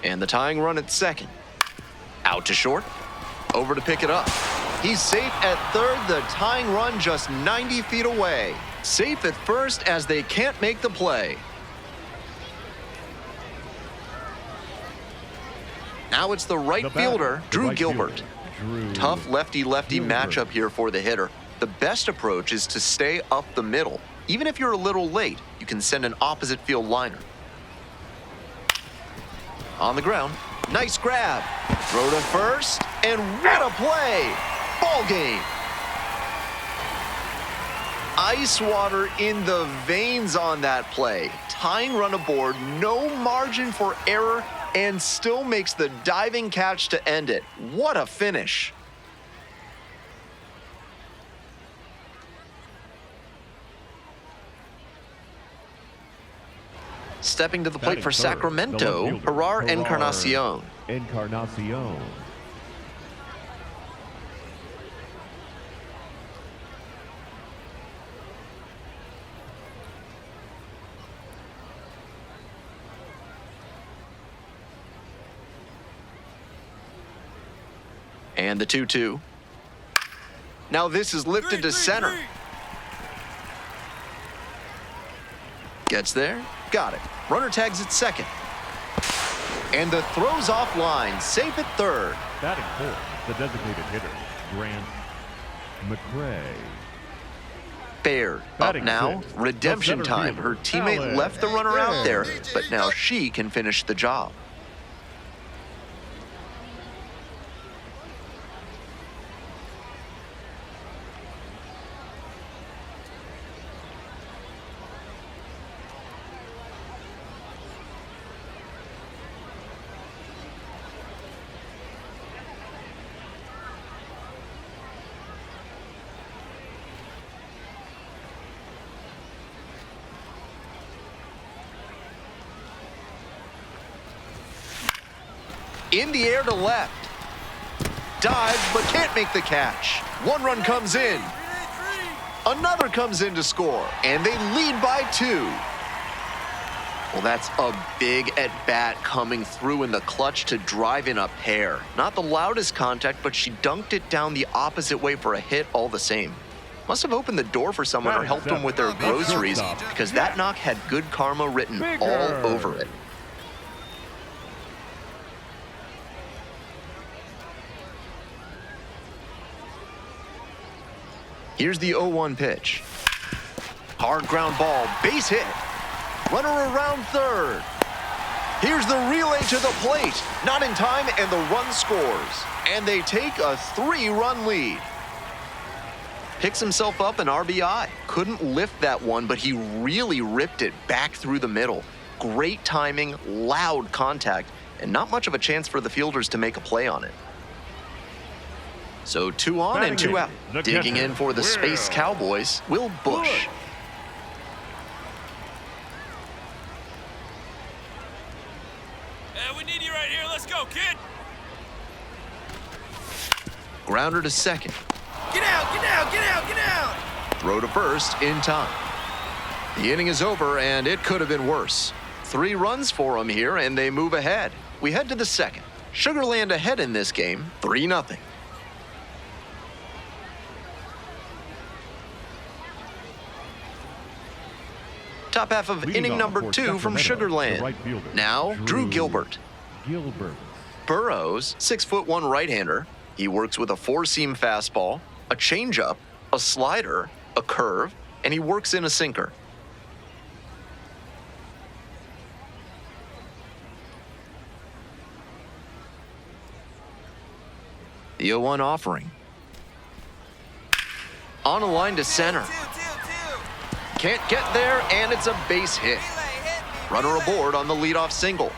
And the tying run at second. Out to short. Over to pick it up. He's safe at third. The tying run just 90 feet away. Safe at first as they can't make the play. Now it's the right fielder, Drew Gilbert. Tough lefty-lefty matchup here for the hitter. The best approach is to stay up the middle. Even if you're a little late, you can send an opposite field liner. On the ground, nice grab. Throw to first, and what a play! Ball game. Ice water in the veins on that play. Tying run aboard, no margin for error, and still makes the diving catch to end it. What a finish. Stepping to the plate for Sacramento, Gerard Encarnacion. And the 2-2. Now this is lifted to center. Gets there, got it. Runner tags at second. And the throw's offline, safe at third. Batting fourth, the designated hitter, Grant McCray. Baird up now, redemption time. Her teammate left the runner out there, but now she can finish the job. In the air to left. Dives, but can't make the catch. One run comes in. Another comes in to score, and they lead by 2. Well, that's a big at-bat coming through in the clutch to drive in a pair. Not the loudest contact, but she dunked it down the opposite way for a hit all the same. Must have opened the door for someone or helped them with their groceries, because that knock had good karma written all over it. Here's the 0-1 pitch. Hard ground ball, base hit. Runner around third. Here's the relay to the plate. Not in time, and the run scores. And they take a 3-run lead. Picks himself up an RBI. Couldn't lift that one, but he really ripped it back through the middle. Great timing, loud contact, and not much of a chance for the fielders to make a play on it. So 2 on and 2 out. Digging in for the Space Cowboys, Will Bush. We need you right here. Let's go, kid. Grounder to second. Get out, get out, get out, get out. Throw to first in time. The inning is over, and it could have been worse. 3 runs for them here, and they move ahead. We head to the second. Sugarland ahead in this game, 3-0. Top half of inning number 2 from Sugarland. Now, Drew Gilbert. Burrows, 6'1" right-hander. He works with a 4-seam fastball, a changeup, a slider, a curve, and he works in a sinker. The 0-1 offering. On a line to center. Can't get there, and it's a base hit. Runner aboard on the leadoff single.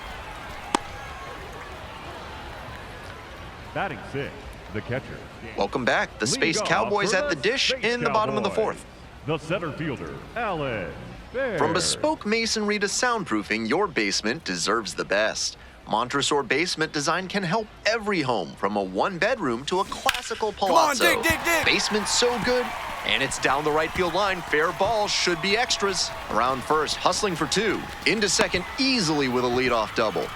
Batting sixth, the catcher. Welcome back. The Space Leadoff Cowboys for at the the dish Space in the bottom of the Cowboys. fourth. The center fielder, Alan Bear. From bespoke masonry to soundproofing, your basement deserves the best. Montresor basement design can help every home, from a one-bedroom to a classical palazzo. Come on, dig. Basement's so good, and it's down the right field line. Fair ball should be extras. Around first, hustling for two. Into second easily with a leadoff double.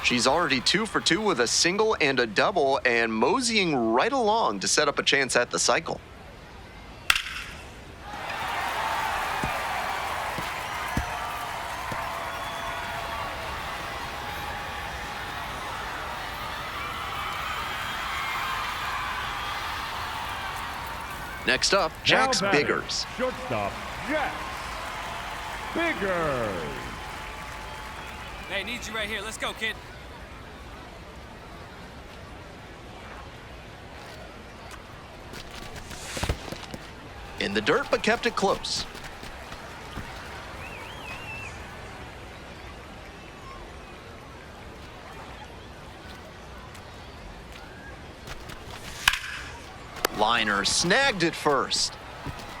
She's already 2 for 2 with a single and a double, and moseying right along to set up a chance at the cycle. Next up, Jax Now batting, Biggers. Shortstop, Jax Biggers. Hey, need you right here. Let's go, kid. In the dirt, but kept it close. Liner snagged it first.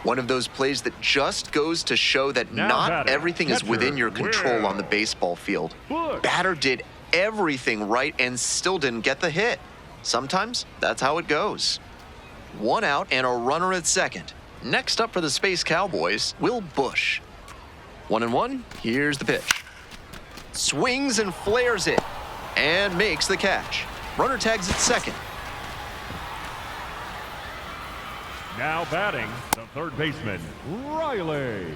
One of those plays that just goes to show that Now not batting, everything is catcher, within your control Will. on the baseball field. Bush. Batter did everything right and still didn't get the hit. Sometimes that's how it goes. 1 out and a runner at second. Next up for the Space Cowboys, Will Bush. 1-1, here's the pitch. Swings and flares it and makes the catch. Runner tags at second. Now batting, the third baseman, Riley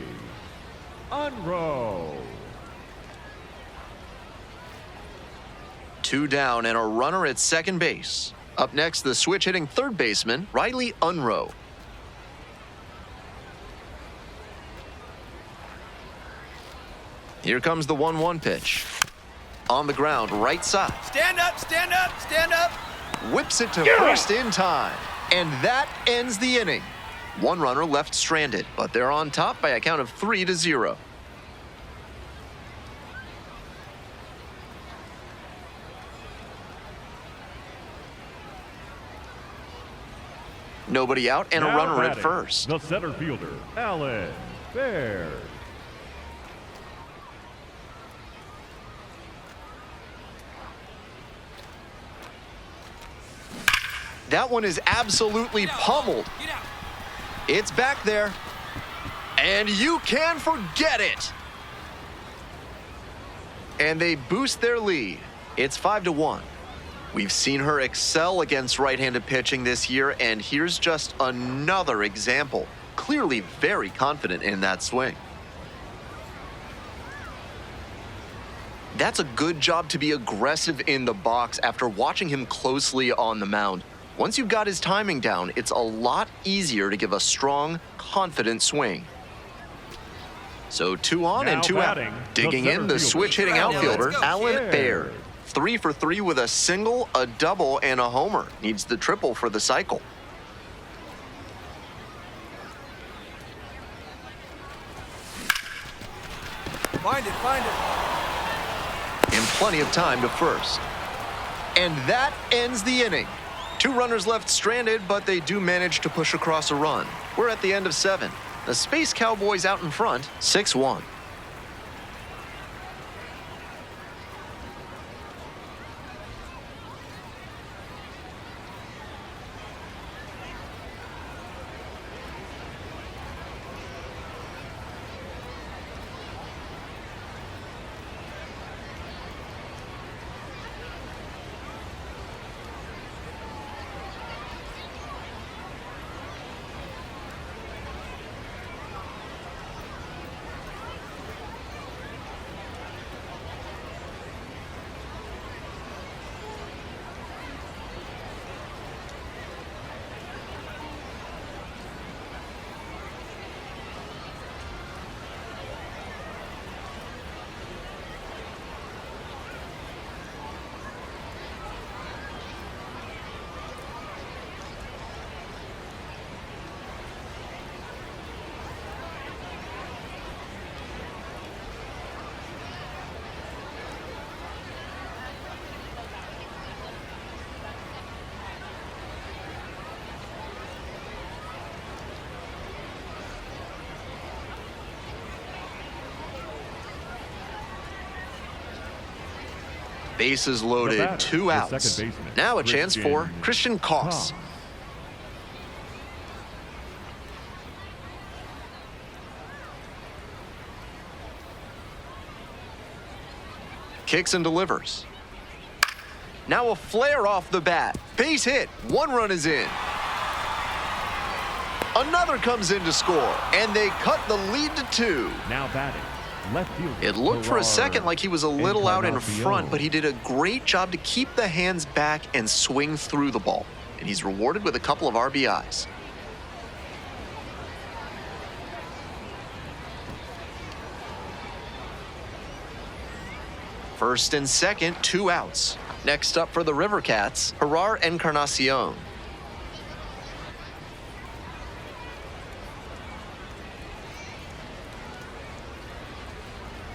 Unroe. 2 down and a runner at second base. Up next, the switch-hitting third baseman, Riley Unroe. Here comes the 1-1 pitch. On the ground, right side. Stand up, stand up, stand up. Whips it to first in time. And that ends the inning. 1 runner left stranded, but they're on top by a count of 3-0. Nobody out and a Now runner at batting, first. The center fielder, Alan Bear. That one is absolutely pummeled. Get out. It's back there. And you can forget it. And they boost their lead. It's 5-1. We've seen her excel against right-handed pitching this year, and here's just another example. Clearly very confident in that swing. That's a good job to be aggressive in the box after watching him closely on the mound. Once you've got his timing down, it's a lot easier to give a strong, confident swing. So 2 on Now and 2 out. batting, the Digging in, center the fielder, switch-hitting Let's outfielder, go, Alan kid. Baird. 3 for 3 with a single, a double, and a homer. Needs the triple for the cycle. Find it. And plenty of time to first. And that ends the inning. 2 runners left stranded, but they do manage to push across a run. We're at the end of 7. The Space Cowboys out in front, 6-1. Bases The loaded, batter, 2 the outs. second baseman, Now a chance for Christian Koss. Kicks and delivers. Now a flare off the bat. Base hit. 1 run is in. Another comes in to score, and they cut the lead to 2. Now batting, left fielder. It looked for a second like he was a little out in Encarnacion. front, but he did a great job to keep the hands back and swing through the ball. And he's rewarded with a couple of RBIs. First and second, 2 outs. Next up for the River Cats, Gerard Encarnacion.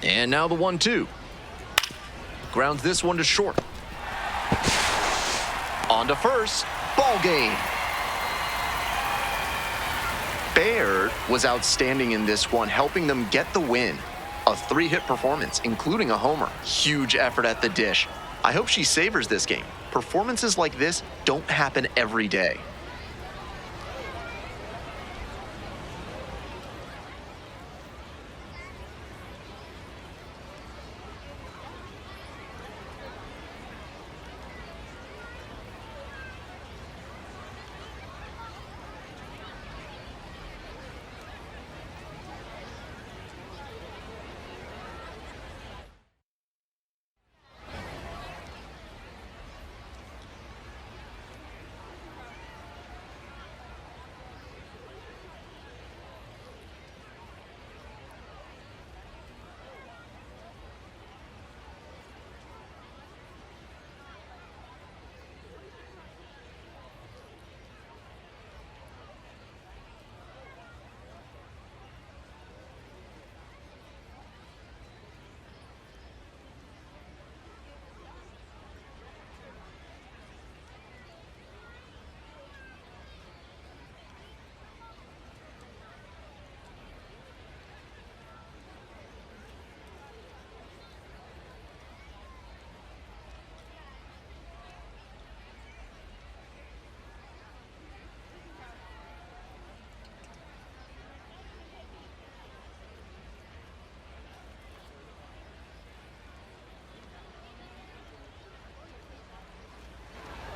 And now the 1-2. Grounds this one to short. On to first. Ball game. Baird was outstanding in this one, helping them get the win. A 3-hit performance, including a homer. Huge effort at the dish. I hope she savors this game. Performances like this don't happen every day.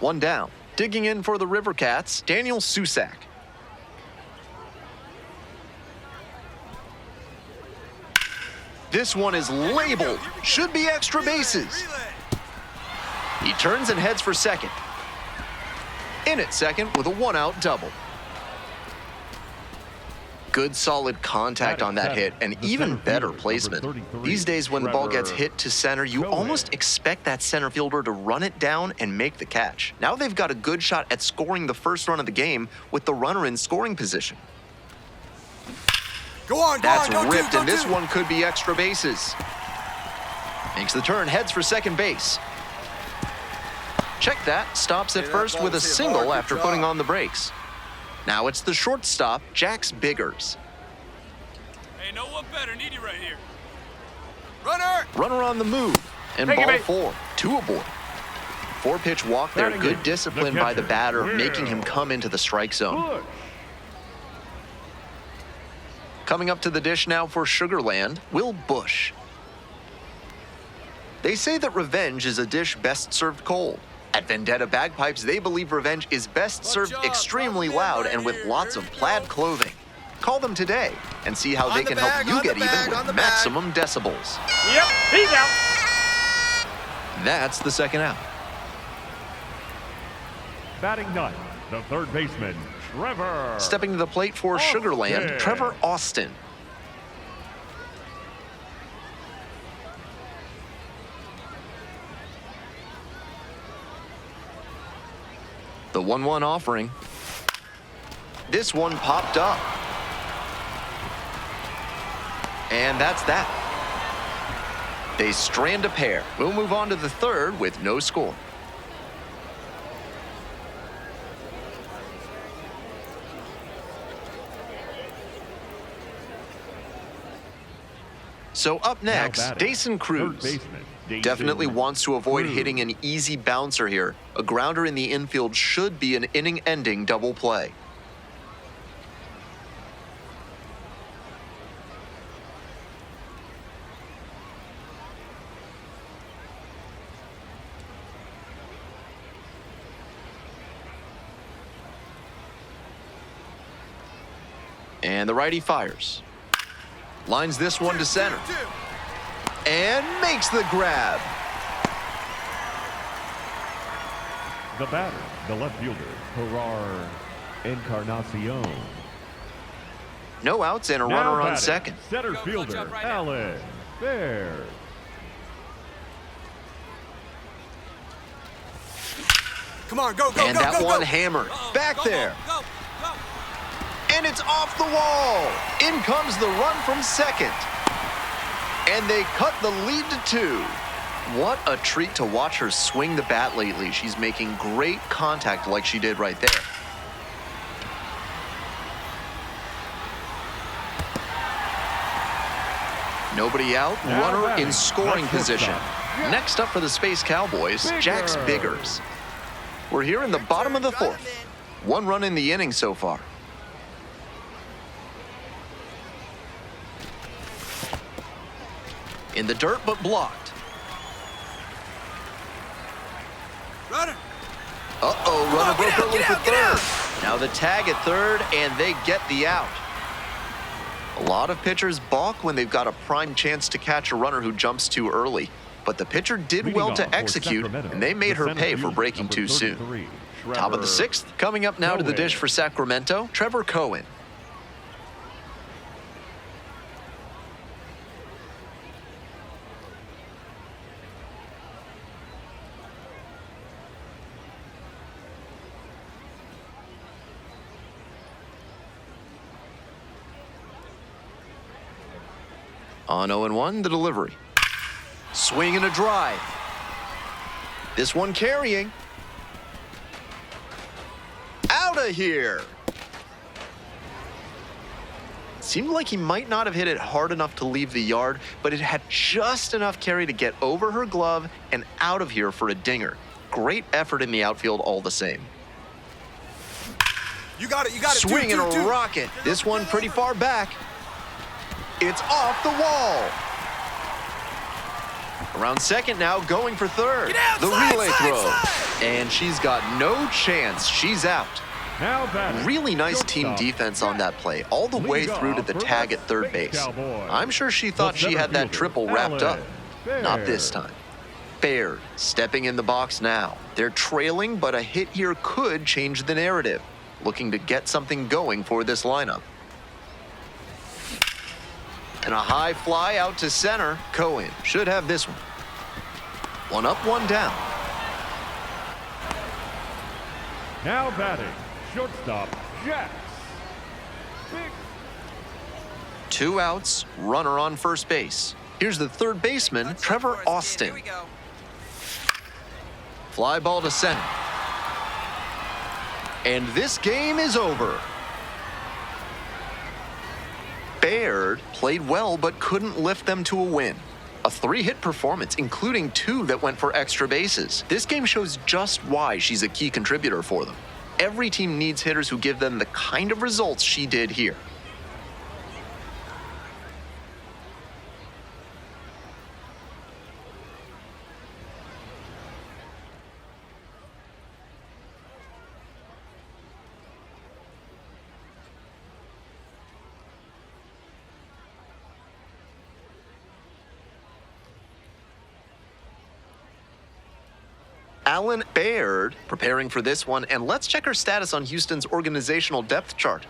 One down. Digging in for the River Cats, Daniel Susak. This one is labeled. Should be extra bases. He turns and heads for second. In at second with a 1-out double. Good solid contact on that hit, and even better placement. These days when the ball gets hit to center, you almost expect that center fielder to run it down and make the catch. Now they've got a good shot at scoring the first run of the game with the runner in scoring position. That's ripped, and this one could be extra bases. Makes the turn, heads for second base. Check that, stops at first with a single after putting on the brakes. Now it's the shortstop, Jax Biggers. Hey, no one better. Need you right here. Runner on the move, and ball 4, 2 aboard. 4-pitch walk there, good discipline by the batter, making him come into the strike zone. Coming up to the dish now for Sugarland, Will Bush. They say that revenge is a dish best served cold. At Vendetta Bagpipes, they believe revenge is best served extremely loud and with lots of plaid clothing. Call them today and see how they can help you get even with maximum decibels. Yep, he's out. That's the second out. Batting ninth, the third baseman, Trevor. Stepping to the plate for Sugarland, Trevor Austin. The 1-1 offering. This one popped up. And that's that. They strand a pair. We'll move on to the third with no score. So up next, Now batting, Dason third Cruz. baseman, Dason Definitely wants to avoid Cruz. hitting an easy bouncer here. A grounder in the infield should be an inning-ending double play. And the righty fires. Lines this one to center. And makes the grab. The batter, the left fielder, Gerard Encarnacion. No outs and a Now runner on batting, second. Center Go, fielder, clutch up right now. Alan Baird. Come on, go, go, And go, that go, one go. hammered. Uh-oh. Back Go, there. Go, go. And it's off the wall. In comes the run from second. And they cut the lead to 2. What a treat to watch her swing the bat lately. She's making great contact like she did right there. Nobody out, Now runner batting, in scoring left position. shortstop, Jack Next up for the Space Cowboys, Biggers. Jax Biggers. We're here in the bottom of the Drive 'em fourth. 1 run in the inning so far. In the dirt, but blocked. Runner. Uh-oh, runner broke get out, early get for out, get third. Now the tag at third, and they get the out. A lot of pitchers balk when they've got a prime chance to catch a runner who jumps too early. But the pitcher did Leading well off to for execute, Sacramento, and they made the her center pay for fielder, breaking number too soon. 33, Top of the Trevor 6th, coming up now to the dish Cohen. for Sacramento, Trevor Cohen. On 0-1, the delivery. Swing and a drive. This one carrying. Out of here. Seemed like he might not have hit it hard enough to leave the yard, but it had just enough carry to get over her glove and out of here for a dinger. Great effort in the outfield all the same. You got it, you got it. Swing and a rocket. This one pretty far back. It's off the wall. Around second now, going for third. Get out, The slide, relay slide, throw. slide. And she's got no chance. She's out. Now batting, Really nice team shortstop, defense on that play, all the way Leading through to off the for tag the at third Space base. Cowboys. I'm sure she The thought she center had that fielder, triple wrapped up. Alan Not this Baird. time. Baird stepping in the box now. They're trailing, but a hit here could change the narrative. Looking to get something going for this lineup. And a high fly out to center. Cohen should have this one. One up, one down. Now batting, shortstop, Jax. Big 2 outs, runner on first base. Here's the third baseman, Clutch up Trevor for us, kid. Austin. Here we go. Fly ball to center. And this game is over. Baird played well but couldn't lift them to a win. A 3-hit performance, including 2 that went for extra bases. This game shows just why she's a key contributor for them. Every team needs hitters who give them the kind of results she did here. Alan Baird preparing for this one, and let's check her status on Houston's organizational depth chart.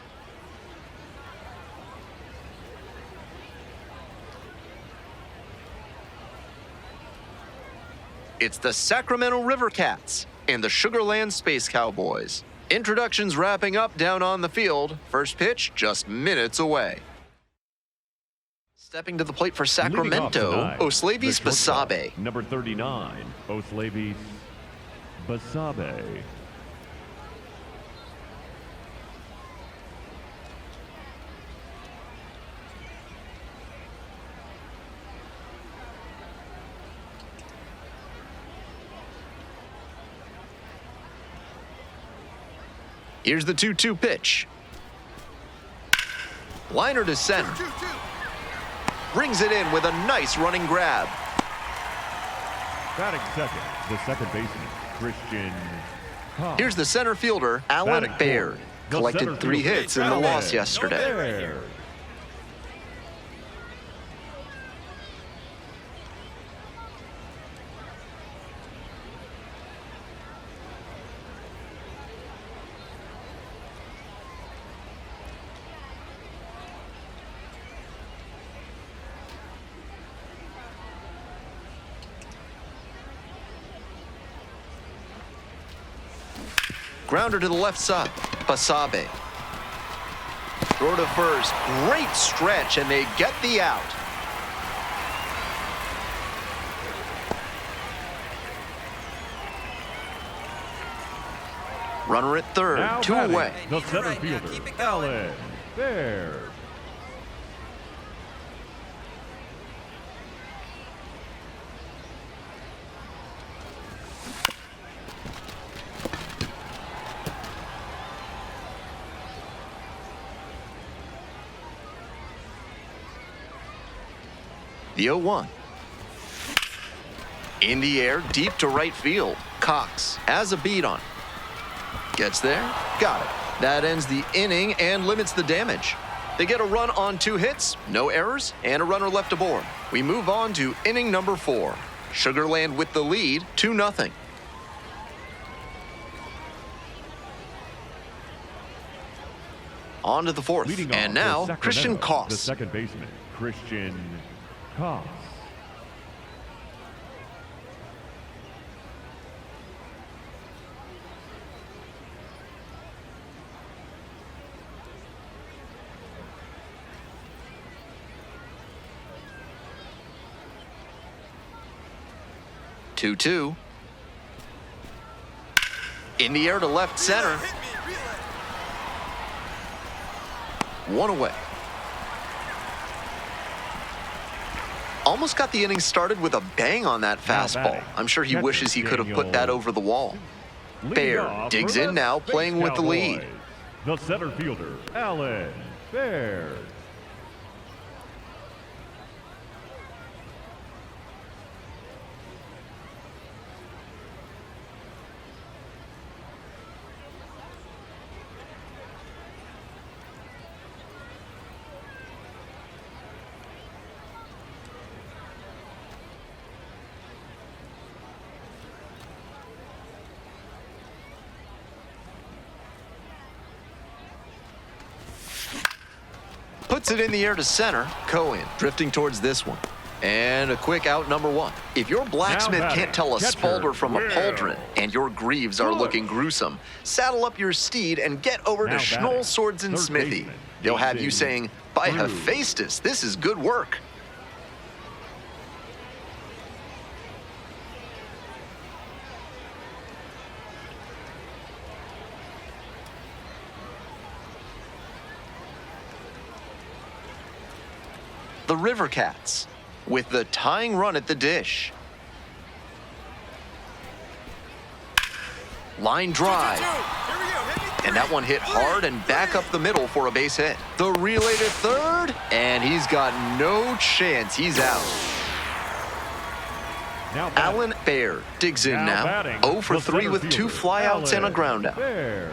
It's the Sacramento River Cats and the Sugarland Space Cowboys. Introductions wrapping up down on the field. First pitch just minutes away. Stepping to the plate for Leading off Sacramento, tonight, Oslavis the shortstop, Basabe. Number 39, Oslavis Basabe. Here's the 2-2 pitch. Liner to center. 2-2. Brings it in with a nice running grab. Batting second, the second baseman, Christian Koch. Here's the center fielder, Alan Batting Baird. fourth, the Collected center 3 fielder, hits in the Alan loss yesterday. Baird. Grounder to the left side. Basabe. Throw to first. Great stretch, and they get the out. Runner at third. Now 2 batting, away. The You're center right now. fielder, Keep it going. Alan Baird. The 0-1. In the air, deep to right field. Cox has a beat on it. Gets there. Got it. That ends the inning and limits the damage. They get a run on 2 hits, no errors, and a runner left aboard. We move on to inning number 4. Sugarland with the lead, 2-0. On to the 4th. Leading And off now, for Christian Sacramento, the Koss. second baseman, Christian Koss. Two. In the air to left center. Hit me, relay. 1 away. Almost got the inning started with a bang on that Now fastball. batting, I'm sure he catcher wishes he could have put that Daniel. over the wall. Leading Baird off digs for in the now, Space playing with the lead. Cowboys, The center fielder, Alan Baird. Puts it in the air to center. Cohen drifting towards this one. And a quick out, number 1. If your blacksmith batting, can't tell a catcher, spalder from a Will. pauldron and your greaves are Good. looking gruesome, saddle up your steed and get over Now to Schnoll batting, Swords and third Smithy. baseman, They'll have you Jason saying, by Drew. Hephaestus, this is good work. The River Cats with the tying run at the dish. Line drive. Here we go. Hit me. And that one hit hard and back up the middle for a base hit. The relay to third, and he's got no chance. He's out. Now batting, Alan Baird digs in now. batting, 0 for the 3 center with 2 fielder, flyouts and a Alan ground out. Baird.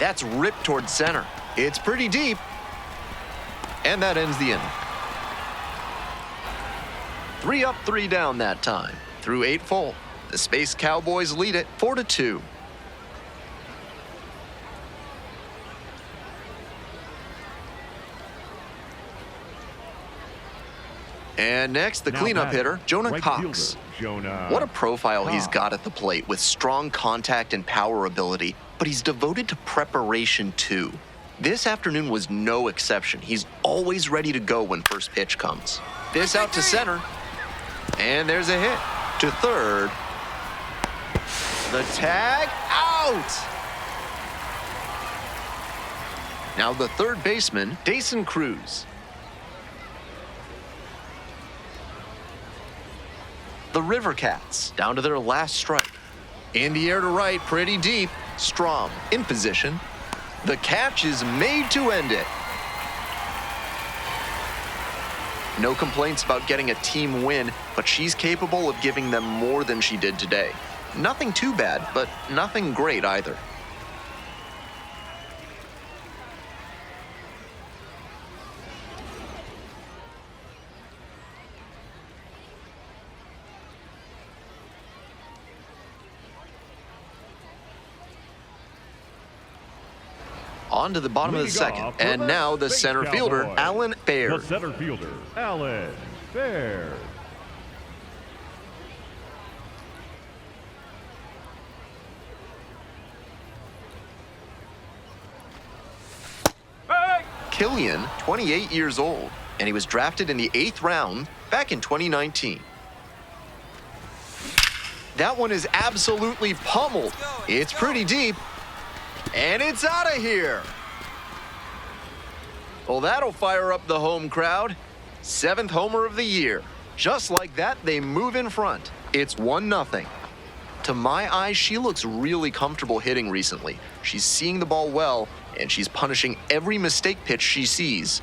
That's ripped towards center. It's pretty deep. And that ends the inning. 3 up, 3 down that time. Through 8 full. The Space Cowboys lead it 4-2. And next, the Now cleanup batting, hitter, Jonah right Cox. fielder, Jonah What a profile he's Cox. got at the plate with strong contact and power ability, but he's devoted to preparation too. This afternoon was no exception. He's always ready to go when first pitch comes. This out to center, and there's a hit. To third, the tag, out! Now the third baseman, Dason Cruz. The River Cats, down to their last strike. In the air to right, pretty deep. Strom in position. The catch is made to end it. No complaints about getting a team win, but she's capable of giving them more than she did today. Nothing too bad, but nothing great either. On to the bottom of the Leading second, off and for now the Space center fielder, Cowboys. Alan The Baird. center fielder, Alan Baird. Killian, 28 years old, and he was drafted in the 8th round back in 2019. That one is absolutely pummeled. It's pretty deep, and it's out of here. Well, that'll fire up the home crowd. 7th homer of the year. Just like that, they move in front. It's 1-0. To my eyes, she looks really comfortable hitting recently. She's seeing the ball well, and she's punishing every mistake pitch she sees.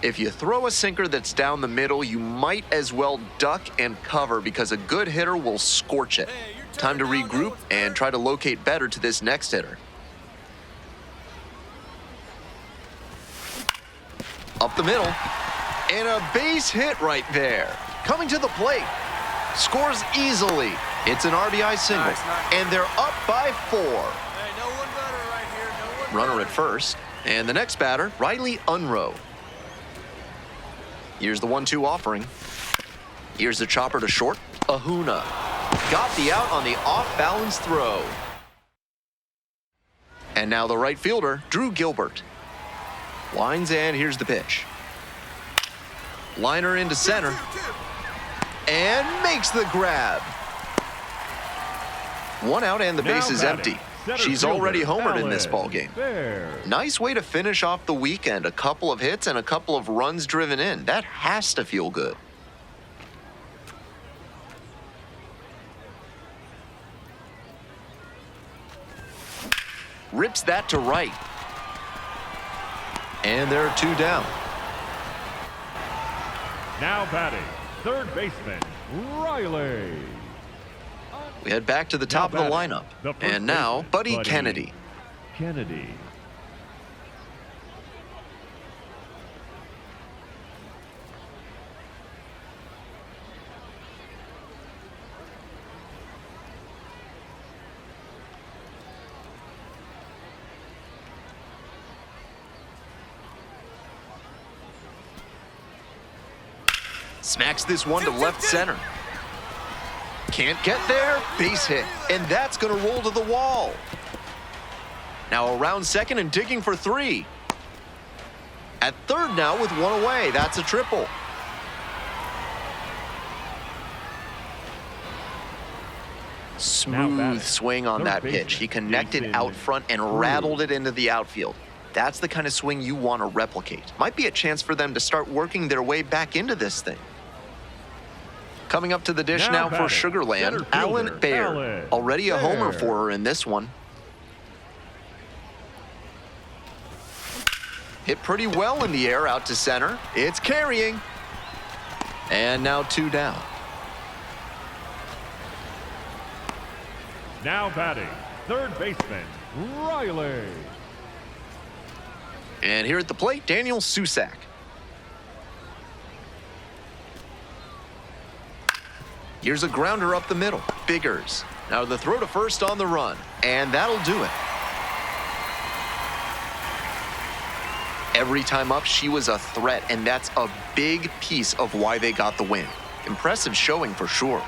If you throw a sinker that's down the middle, you might as well duck and cover because a good hitter will scorch it. Time to regroup and try to locate better to this next hitter. Up the middle, and a base hit right there. Coming to the plate, scores easily. It's an RBI single, Nice. and they're up by 4. Hey, no one better right here. No one Runner better. at first, and the next batter, Riley Unroe. Here's the 1-2 offering. Here's the chopper to short, Ahuna. Got the out on the off-balance throw. And now the right fielder, Drew Gilbert. Lines, and here's the pitch. Liner into center, and makes the grab. 1 out and the Now base is batting, empty. center She's fielder, already homered in this Alan ball game. Baird. Nice way to finish off the weekend. A couple of hits and a couple of runs driven in. That has to feel good. Rips that to right. And there are 2 down. Now batting, third baseman, Riley. We head back to the top of the batting, lineup. the first And now, baseman, Buddy Kennedy. Kennedy. Smacks this one to left center. Can't get there, base hit, and that's gonna roll to the wall. Now around second and digging for 3. At third now with 1 away, that's a triple. Smooth batting, swing on third that pitch. baseman, He connected Jason out front and Cruz. rattled it into the outfield. That's the kind of swing you want to replicate. Might be a chance for them to start working their way back into this thing. Coming up to the dish now for batting, Sugarland, center fielder, Alan Baird. Alan Already a homer Baird. for her in this one. Hit pretty well in the air out to center. It's carrying. And now 2 down. Now batting, third baseman, Riley. And here at the plate, Daniel Susak. Here's a grounder up the middle. Biggers. Now the throw to first on the run. And that'll do it. Every time up, she was a threat, and that's a big piece of why they got the win. Impressive showing for sure.